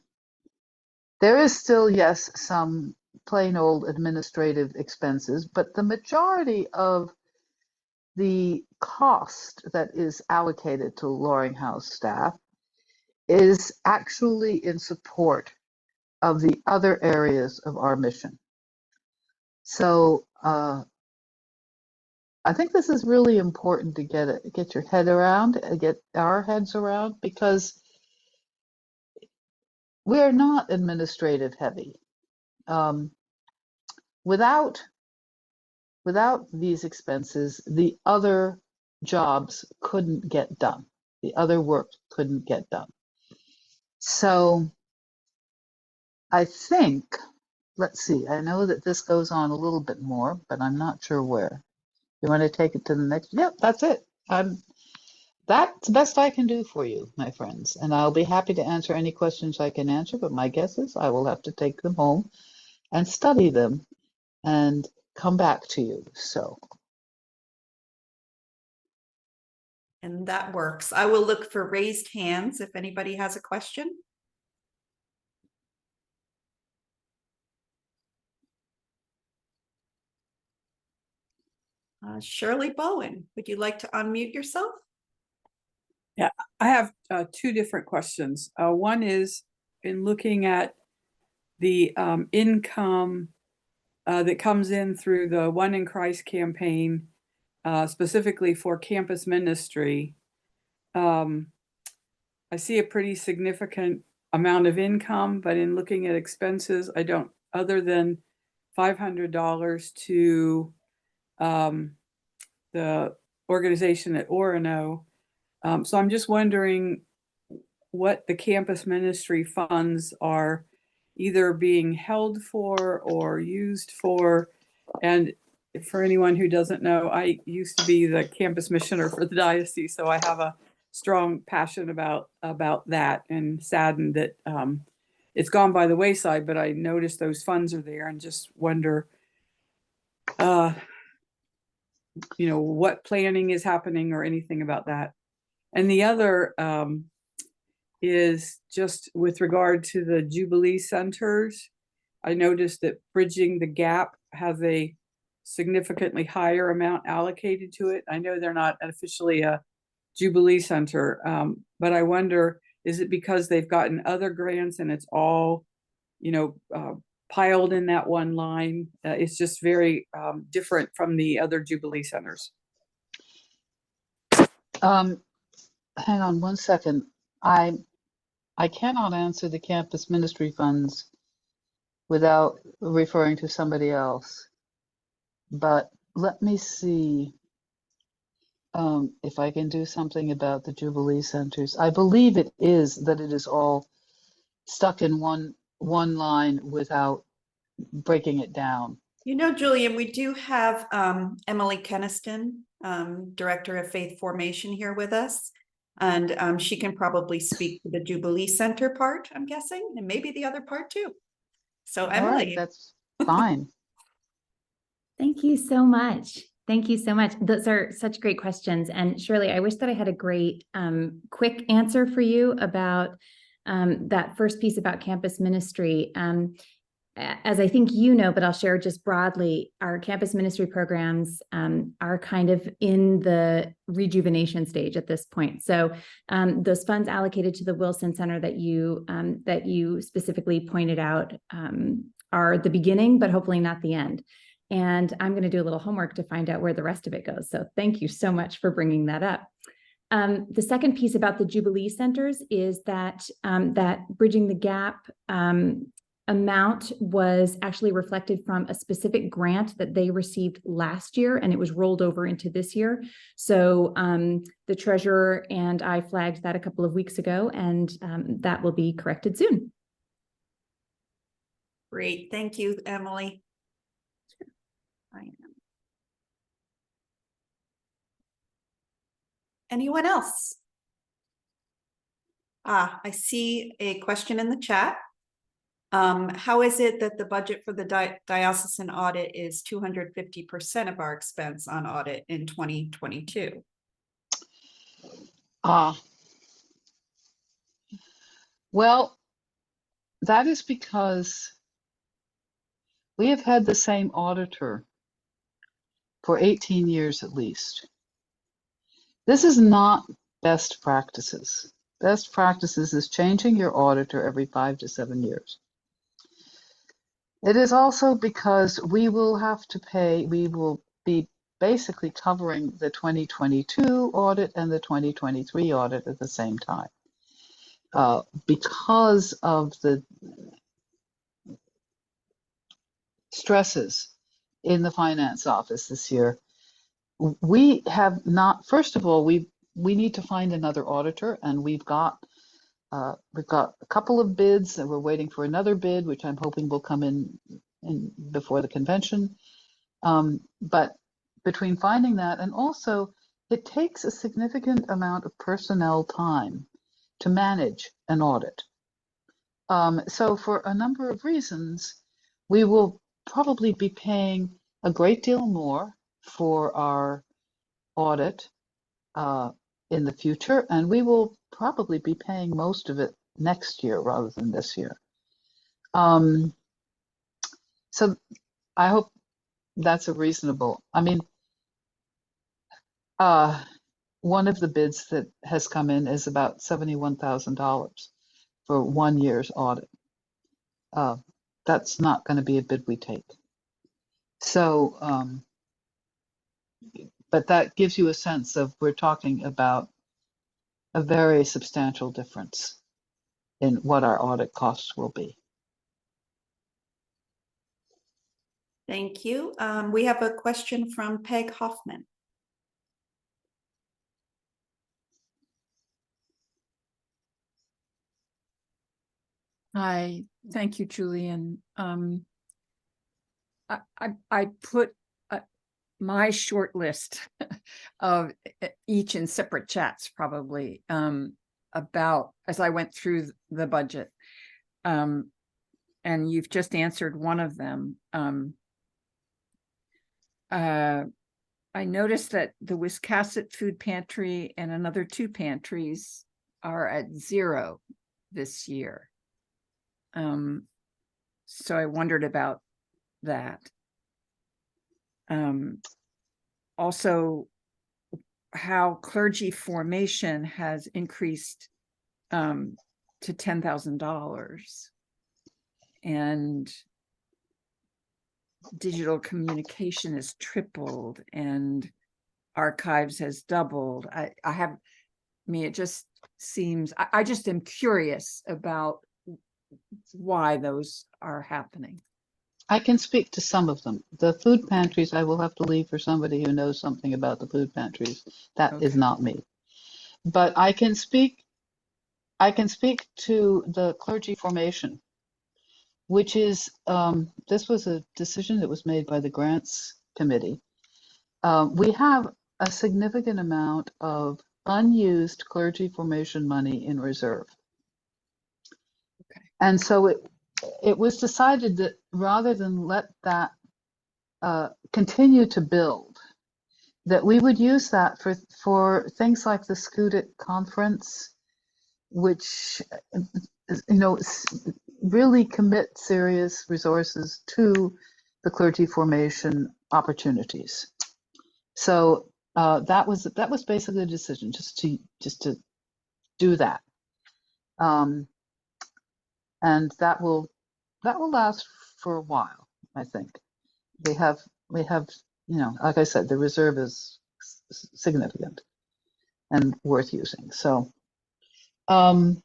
is still, yes, some plain old administrative expenses, but the majority of the cost that is allocated to Loring House staff is actually in support of the other areas of our mission. So I think this is really important to get your head around, get our heads around, because we're not administrative heavy. Without these expenses, the other jobs couldn't get done. The other work couldn't get done. So I think, let's see, I know that this goes on a little bit more, but I'm not sure where. You want to take it to the next? Yep, that's it. That's the best I can do for you, my friends. And I'll be happy to answer any questions I can answer, but my guess is I will have to take them home and study them and come back to you. So. And that works. I will look for raised hands if anybody has a question. Shirley Bowen, would you like to unmute yourself? Yeah, I have 2 different questions. One is in looking at the income that comes in through the One in Christ campaign, specifically for campus ministry. I see a pretty significant amount of income, but in looking at expenses, I don't, other than $500 to the organization at Orono. So I'm just wondering what the campus ministry funds are either being held for or used for. And for anyone who doesn't know, I used to be the campus missioner for the diocese, so I have a strong passion about that, and saddened that it's gone by the wayside, but I noticed those funds are there and just wonder what planning is happening or anything about that. And the other is just with regard to the Jubilee centers. I noticed that Bridging the Gap has a significantly higher amount allocated to it. I know they're not officially a Jubilee center, but I wonder, is it because they've gotten other grants and it's all, piled in that one line? It's just very different from the other Jubilee centers. Hang on one second. I cannot answer the campus ministry funds without referring to somebody else. But let me see if I can do something about the Jubilee centers. I believe it is all stuck in one line without breaking it down. Julian, we do have Emily Keniston, Director of Faith Formation, here with us. And she can probably speak to the Jubilee Center part, I'm guessing, and maybe the other part too. So Emily. All right, that's fine. Thank you so much. Thank you so much. Those are such great questions. And Shirley, I wish that I had a great quick answer for you about that first piece about campus ministry. As I think you know, but I'll share just broadly, our campus ministry programs are kind of in the rejuvenation stage at this point. So those funds allocated to the Wilson Center that you specifically pointed out are the beginning, but hopefully not the end. And I'm going to do a little homework to find out where the rest of it goes. So thank you so much for bringing that up. The second piece about the Jubilee Centers is that that Bridging the Gap amount was actually reflected from a specific grant that they received last year, and it was rolled over into this year. So the treasurer and I flagged that a couple of weeks ago, and that will be corrected soon. Great, thank you, Emily. Anyone else? I see a question in the chat. How is it that the budget for the diocesan audit is 250% of our expense on audit in 2022? Well, that is because we have had the same auditor for 18 years at least. This is not best practices. Best practices is changing your auditor every 5 to 7 years. It is also because we will have to pay, we will be basically covering the 2022 audit and the 2023 audit at the same time. Because of the stresses in the finance office this year, we have not, first of all, we need to find another auditor, and we've got a couple of bids, and we're waiting for another bid, which I'm hoping will come in before the convention. But between finding that, and also it takes a significant amount of personnel time to manage an audit. So for a number of reasons, we will probably be paying a great deal more for our audit in the future, and we will probably be paying most of it next year rather than this year. So I hope that's a reasonable, I mean, one of the bids that has come in is about $71,000 for 1 year's audit. That's not going to be a bid we take. So, but that gives you a sense of, we're talking about a very substantial difference in what our audit costs will be. Thank you. We have a question from Peg Hoffman. Hi, thank you, Julian. I put my short list of each in separate chats, probably, about as I went through the budget. And you've just answered one of them. I noticed that the Wiscasset Food Pantry and another 2 pantries are at 0 this year. So I wondered about that. Also, how clergy formation has increased to $10,000, and digital communication has tripled, and archives has doubled. I mean, it just seems, I just am curious about why those are happening. I can speak to some of them. The food pantries, I will have to leave for somebody who knows something about the food pantries. That is not me. But I can speak to the clergy formation, which is, this was a decision that was made by the grants committee. We have a significant amount of unused clergy formation money in reserve. And so it was decided that rather than let that continue to build, that we would use that for things like the Scudic conference, which, you know, really commit serious resources to the clergy formation opportunities. So that was basically the decision, just to do that. And that will last for a while, I think. We have, you know, like I said, the reserve is significant. and worth using. So on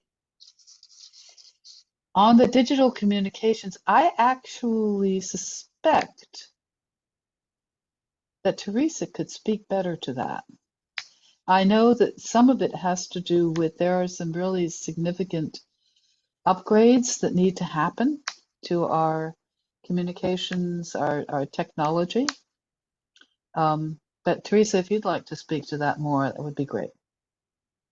the digital communications, I actually suspect that Teresa could speak better to that. I know that some of it has to do with there are some really significant upgrades that need to happen to our communications, our technology. But Teresa, if you'd like to speak to that more, that would be great.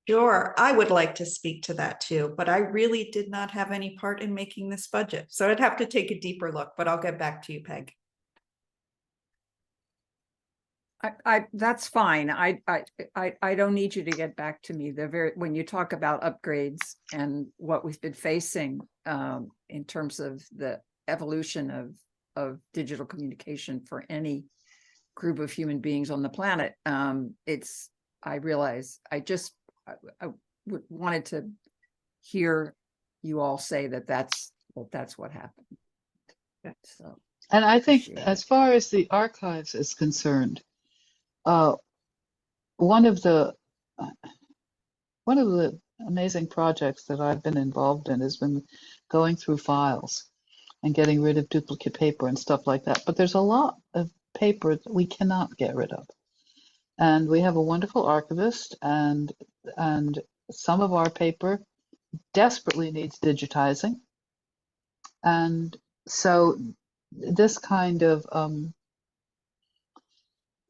Sure, I would like to speak to that too, but I really did not have any part in making this budget. So I'd have to take a deeper look, but I'll get back to you, Peg. That's fine. I don't need you to get back to me. When you talk about upgrades and what we've been facing in terms of the evolution of digital communication for any group of human beings on the planet, I realize I wanted to hear you all say that's what happened. So, and I think as far as the archives is concerned, one of the amazing projects that I've been involved in has been going through files and getting rid of duplicate paper and stuff like that. But there's a lot of paper that we cannot get rid of. And we have a wonderful archivist, and some of our paper desperately needs digitizing. And so this kind of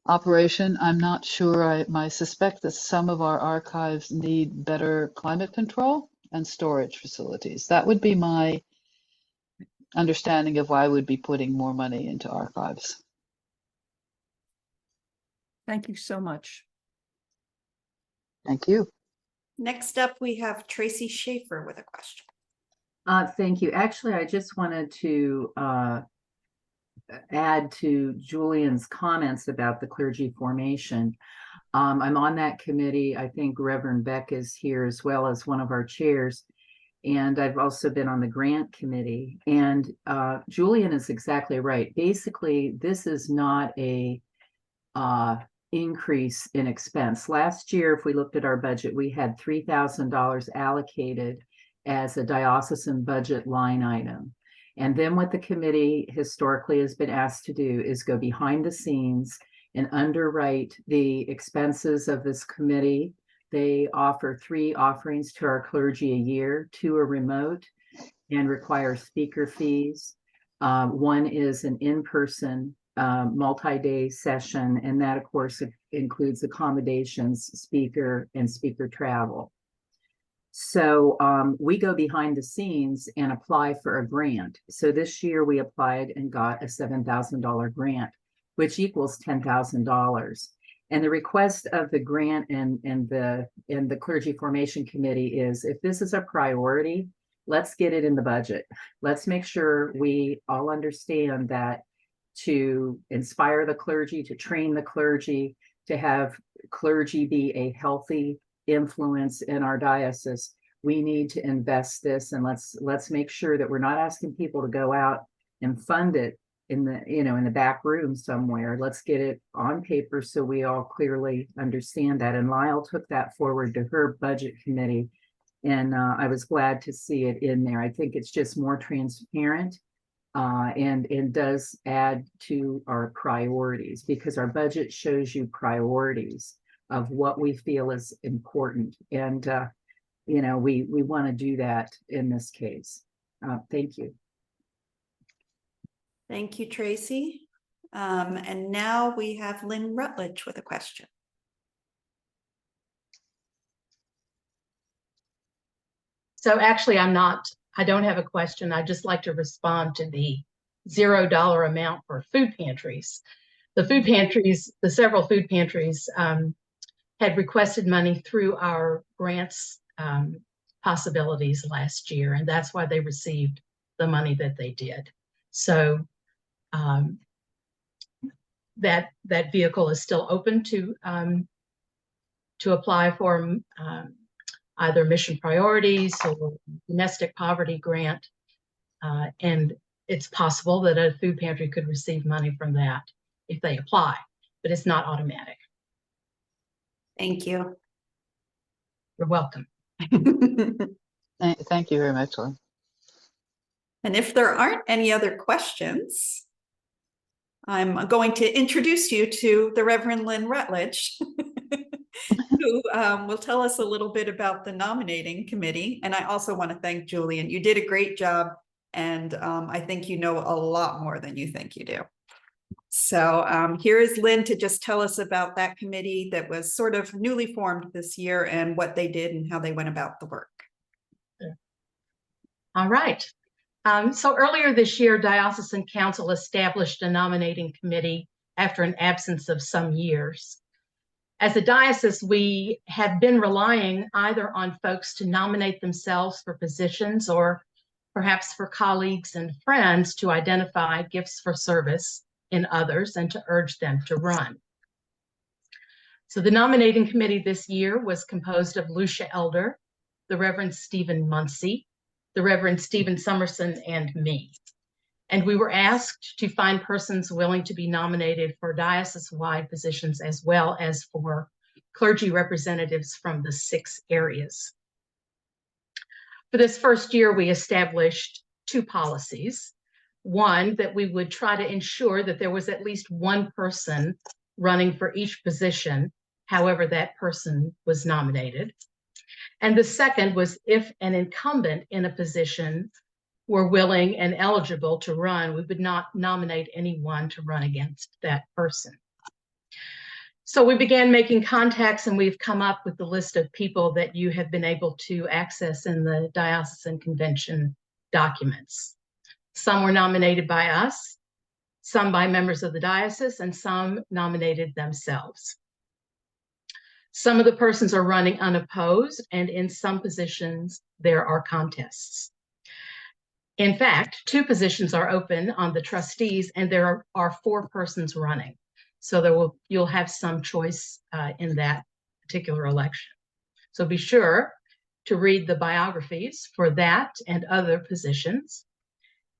operation, I'm not sure. I suspect that some of our archives need better climate control and storage facilities. That would be my understanding of why I would be putting more money into archives. thank you so much. Thank you. Next up, we have Tracy Schaefer with a question. Thank you. Actually, I just wanted to add to Julian's comments about the clergy formation. I'm on that committee. I think Reverend Beck is here as well as one of our chairs. And I've also been on the grant committee. And Julian is exactly right. Basically, this is not a increase in expense. Last year, if we looked at our budget, we had $3,000 allocated as a diocesan budget line item. And then what the committee historically has been asked to do is go behind the scenes and underwrite the expenses of this committee. They offer 3 offerings to our clergy a year. 2 are remote and require speaker fees. One is an in-person multi-day session, and that, of course, includes accommodations, speaker, and speaker travel. So we go behind the scenes and apply for a grant. So this year we applied and got a $7,000 grant, which equals $10,000. And the request of the grant and the clergy formation committee is, if this is a priority, let's get it in the budget. Let's make sure we all understand that to inspire the clergy, to train the clergy, to have clergy be a healthy influence in our diocese, we need to invest this, and let's make sure that we're not asking people to go out and fund it in the back room somewhere. Let's get it on paper so we all clearly understand that. And Lyle took that forward to her budget committee, and I was glad to see it in there. I think it's just more transparent and does add to our priorities, because our budget shows you priorities of what we feel is important. And, we want to do that in this case. Thank you. Thank you, Tracy. And now we have Lynn Rutledge with a question. So actually, I don't have a question. I'd just like to respond to the $0 amount for food pantries. The several food pantries had requested money through our grants possibilities last year, and that's why they received the money that they did. So that vehicle is still open to apply for either mission priorities or domestic poverty grant, and it's possible that a food pantry could receive money from that if they apply, but it's not automatic. Thank you. You're welcome. Thank you very much, Lynn. And if there aren't any other questions, I'm going to introduce you to the Reverend Lynn Rutledge, who will tell us a little bit about the nominating committee. And I also want to thank Julian. You did a great job, and I think you know a lot more than you think you do. So here is Lynn to just tell us about that committee that was sort of newly formed this year and what they did and how they went about the work. All right. So earlier this year, Diocesan Council established a nominating committee after an absence of some years. As a diocese, we have been relying either on folks to nominate themselves for positions or perhaps for colleagues and friends to identify gifts for service in others and to urge them to run. So the nominating committee this year was composed of Lucia Elder, the Reverend Stephen Muncie, the Reverend Stephen Summerson, and me. And we were asked to find persons willing to be nominated for diocese-wide positions as well as for clergy representatives from the 6 areas. For this first year, we established 2 policies. One, that we would try to ensure that there was at least one person running for each position, however that person was nominated. And the second was if an incumbent in a position were willing and eligible to run, we would not nominate anyone to run against that person. So we began making contacts, and we've come up with the list of people that you have been able to access in the Diocesan Convention documents. Some were nominated by us, some by members of the diocese, and some nominated themselves. Some of the persons are running unopposed, and in some positions there are contests. In fact, 2 positions are open on the trustees, and there are 4 persons running. So you'll have some choice in that particular election. So be sure to read the biographies for that and other positions.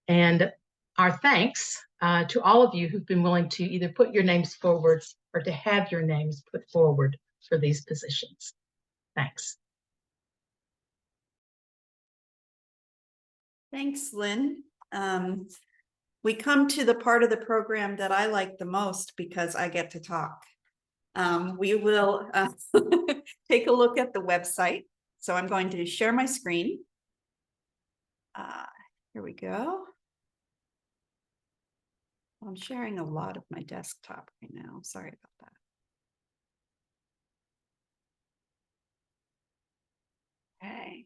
And our thanks to all of you who've been willing to either put your names forward or to have your names put forward for these positions. Thanks. Thanks, Lynn. We come to the part of the program that I like the most because I get to talk. We will take a look at the website. So I'm going to share my screen. Here we go. I'm sharing a lot of my desktop right now. Sorry about that. Okay.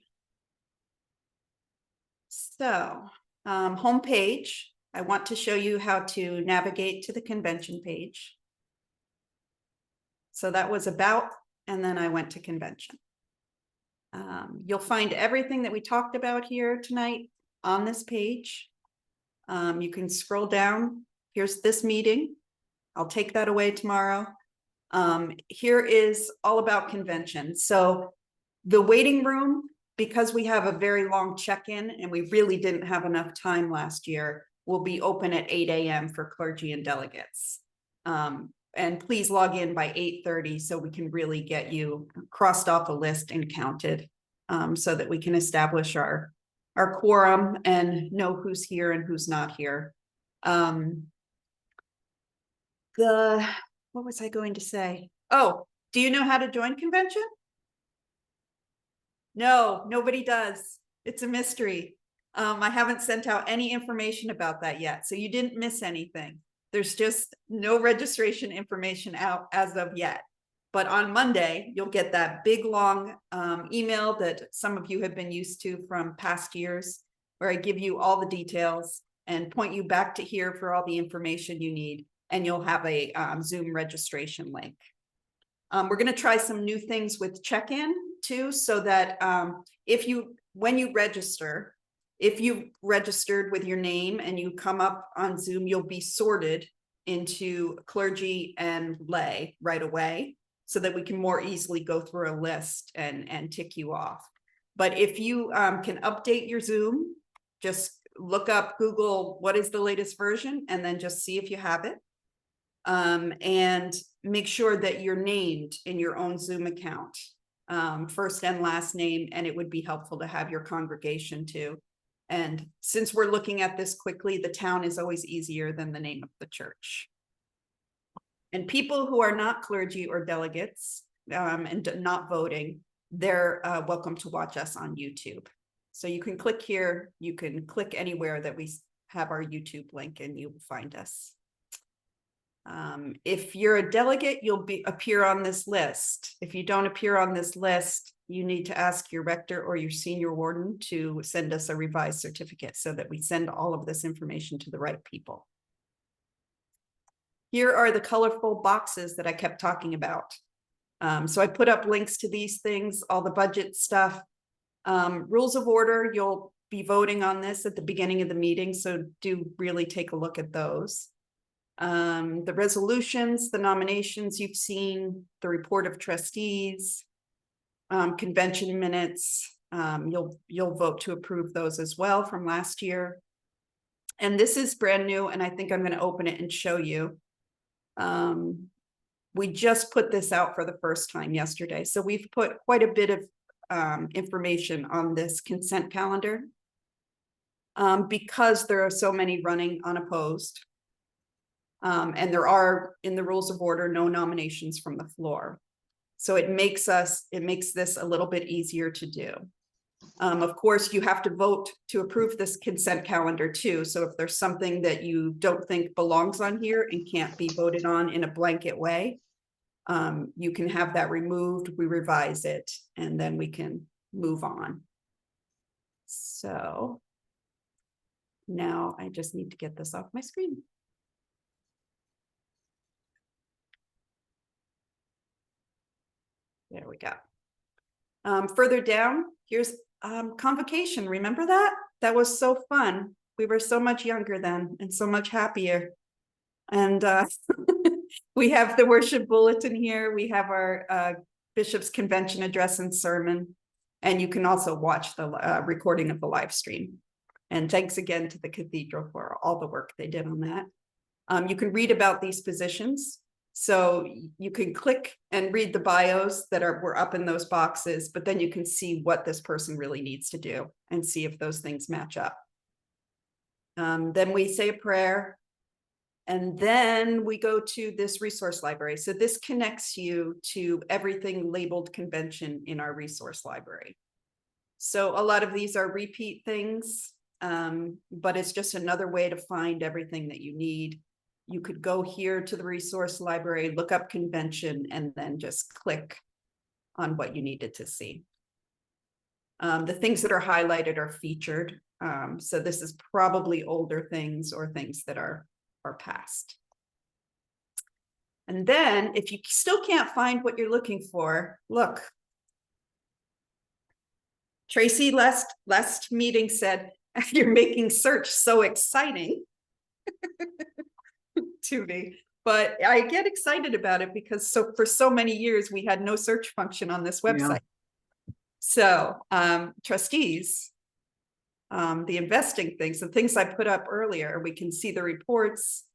So, homepage, I want to show you how to navigate to the convention page. So that was about, and then I went to convention. You'll find everything that we talked about here tonight on this page. You can scroll down. Here's this meeting. I'll take that away tomorrow. Here is all about convention. So the waiting room, because we have a very long check-in and we really didn't have enough time last year, will be open at 8 a.m. for clergy and delegates. And please log in by 8:30 so we can really get you crossed off a list and counted, so that we can establish our quorum and know who's here and who's not here. What was I going to say? Oh, do you know how to join convention? No, nobody does. It's a mystery. I haven't sent out any information about that yet, so you didn't miss anything. There's just no registration information out as of yet. But on Monday, you'll get that big long email that some of you have been used to from past years, where I give you all the details and point you back to here for all the information you need. And you'll have a Zoom registration link. We're going to try some new things with check-in too, so that when you register, if you registered with your name and you come up on Zoom, you'll be sorted into clergy and lay right away, so that we can more easily go through a list and tick you off. But if you can update your Zoom, just look up, Google, what is the latest version, and then just see if you have it. And make sure that you're named in your own Zoom account. first and last name, and it would be helpful to have your congregation too. And since we're looking at this quickly, the town is always easier than the name of the church. And people who are not clergy or delegates and not voting, they're welcome to watch us on YouTube. So you can click here, you can click anywhere that we have our YouTube link and you will find us. If you're a delegate, you'll appear on this list. If you don't appear on this list, you need to ask your rector or your senior warden to send us a revised certificate so that we send all of this information to the right people. Here are the colorful boxes that I kept talking about. So I put up links to these things, all the budget stuff. Rules of order, you'll be voting on this at the beginning of the meeting, so do really take a look at those. The resolutions, the nominations you've seen, the report of trustees, convention minutes, you'll vote to approve those as well from last year. And this is brand new, and I think I'm going to open it and show you. We just put this out for the first time yesterday, so we've put quite a bit of information on this consent calendar because there are so many running unopposed. And there are, in the rules of order, no nominations from the floor. So it makes this a little bit easier to do. Of course, you have to vote to approve this consent calendar too. So if there's something that you don't think belongs on here and can't be voted on in a blanket way, you can have that removed, we revise it, and then we can move on. So now I just need to get this off my screen. There we go. Further down, here's convocation. Remember that? That was so fun. We were so much younger then and so much happier. And we have the worship bulletin here. We have our Bishop's Convention address and sermon. And you can also watch the recording of the live stream. And thanks again to the cathedral for all the work they did on that. You can read about these positions. So you can click and read the bios that were up in those boxes, but then you can see what this person really needs to do and see if those things match up. Then we say a prayer, and then we go to this resource library. So this connects you to everything labeled convention in our resource library. So a lot of these are repeat things, but it's just another way to find everything that you need. You could go here to the resource library, look up convention, and then just click on what you needed to see. The things that are highlighted are featured. So this is probably older things or things that are past. And then if you still can't find what you're looking for, look. Tracy last meeting said, you're making search so exciting. To me, but I get excited about it because for so many years we had no search function on this website. Yeah. So trustees, the investing things, the things I put up earlier, we can see the reports,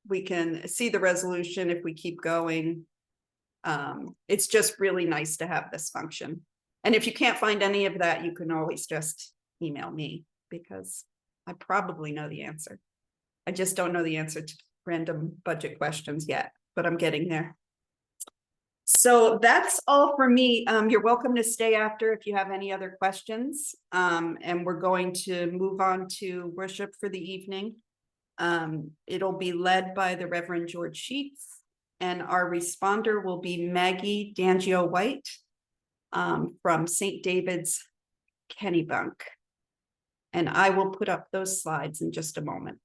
we can see the resolution if we keep going. It's just really nice to have this function. And if you can't find any of that, you can always just email me because I probably know the answer. I just don't know the answer to random budget questions yet, but I'm getting there. So that's all for me. You're welcome to stay after if you have any other questions. And we're going to move on to worship for the evening. It'll be led by the Reverend George Sheets, and our responder will be Maggie Dangio White from St. David's Kennebunk. And I will put up those slides in just a moment.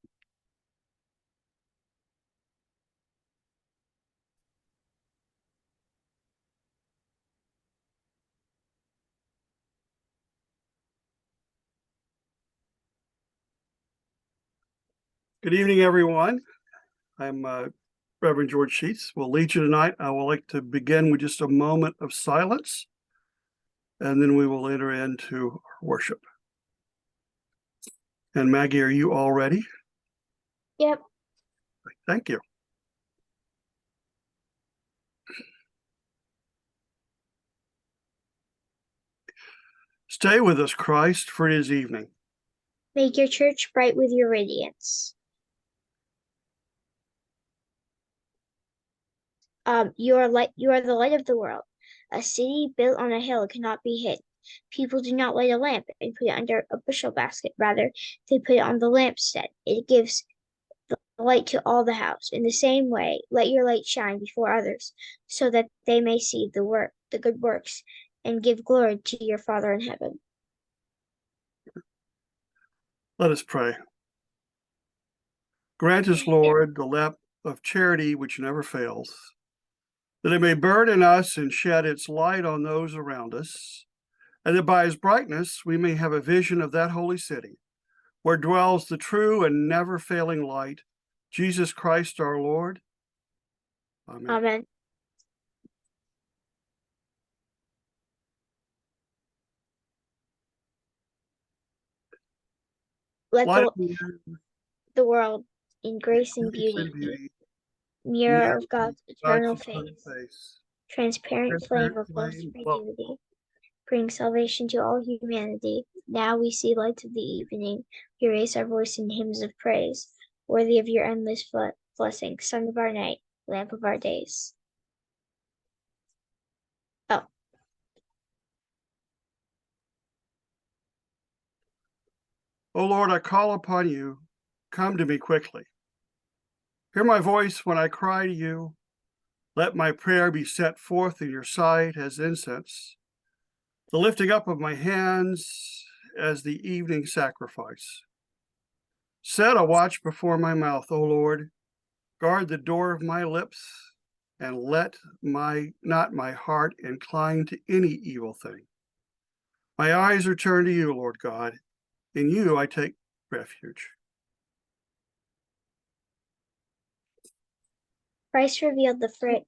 Good evening, everyone. I'm Reverend George Sheets. Will lead you tonight. I would like to begin with just a moment of silence, and then we will enter into worship. And Maggie, are you all ready? Yep. Thank you. Stay with us, Christ, for it is evening. Make your church bright with your radiance. You are the light of the world. A city built on a hill cannot be hid. People do not light a lamp and put it under a bushel basket. Rather, they put it on the lampstand. It gives the light to all the house. In the same way, let your light shine before others, so that they may see the good works, and give glory to your Father in heaven. Let us pray. Grant us, Lord, the lamp of charity which never fails, that it may burn in us and shed its light on those around us, and that by its brightness we may have a vision of that holy city, where dwells the true and never failing light, Jesus Christ our Lord. Amen. Amen. Let the world in grace and beauty, mirror of God's eternal face, transparent flame of love's beauty, bring salvation to all humanity. Now we see light of the evening. We raise our voice in hymns of praise, worthy of your endless blessing, sun of our night, lamp of our days. Oh. O Lord, I call upon you. Come to me quickly. Hear my voice when I cry to you. Let my prayer be set forth in your sight as incense, the lifting up of my hands as the evening sacrifice. Set a watch before my mouth, O Lord. Guard the door of my lips, and let not my heart incline to any evil thing. My eyes are turned to you, Lord God. In you I take refuge. Christ revealed the fruit.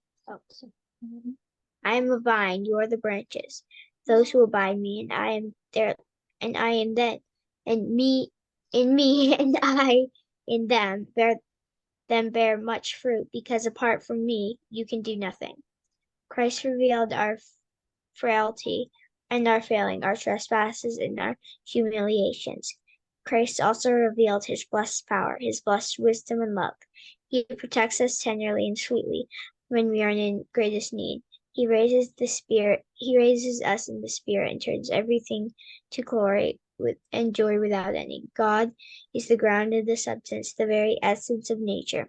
I am the vine, you are the branches. Those who abide me, and I am there, and I am them, and me in me, and I in them, bear much fruit, because apart from me, you can do nothing. Christ revealed our frailty and our failing, our trespasses and our humiliations. Christ also revealed his blessed power, his blessed wisdom and love. He protects us tenderly and sweetly when we are in greatest need. He raises us in the spirit and turns everything to glory and joy without ending. God is the ground of the substance, the very essence of nature.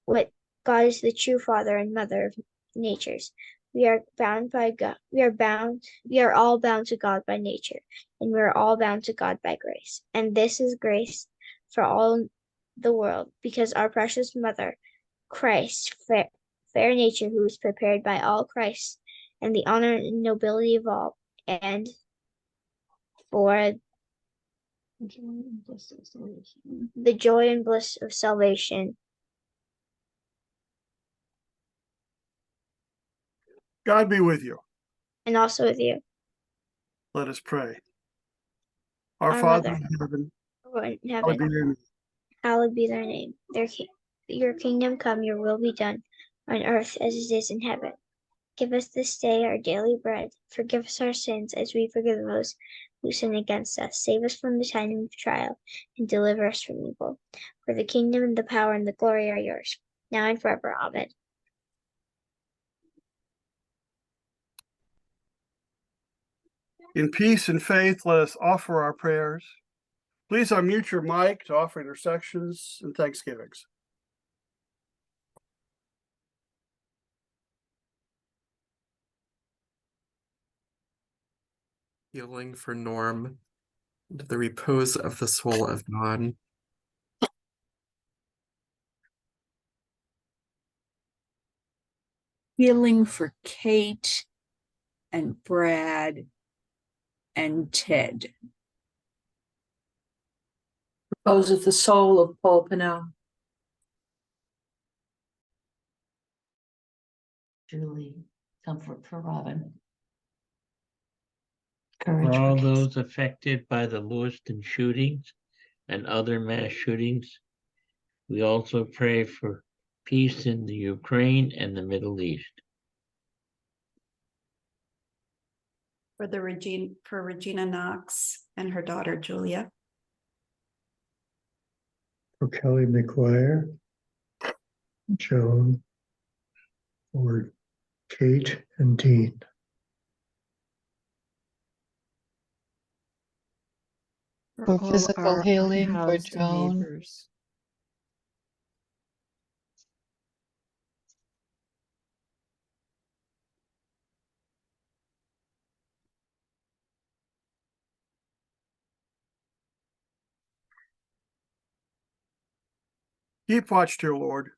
God is the true father and mother of natures. We are bound by God. We are all bound to God by nature, and we are all bound to God by grace. And this is grace for all the world, because our precious mother, Christ, fair nature, who was prepared by all Christ, and the honor and nobility of all, and for the joy and bliss of salvation. God be with you. And also with you. Let us pray. Our Father in heaven, hallowed be thy name. Your kingdom come, your will be done, on earth as it is in heaven. Give us this day our daily bread. Forgive us our sins as we forgive those who sin against us. Save us from the time of trial, and deliver us from evil. For the kingdom and the power and the glory are yours, now and forever. Amen. In peace and faith, let us offer our prayers. Please unmute your mic to offer intersections and thanksgivings. Healing for Norm, and the repose of the soul of God. Healing for Kate and Brad and Ted. Repose of the soul of Paul Pinnell. Julie, comfort for Robin. Courage For all for those affected by the Lewiston shootings and other mass shootings, we also pray for peace in the Ukraine and the Middle East. for Regina Knox and her daughter Julia. For Kelly McGuire, Joan, for Kate and Dean. For all physical our healing, for unhoused Joan. neighbors. Keep watch, dear Lord,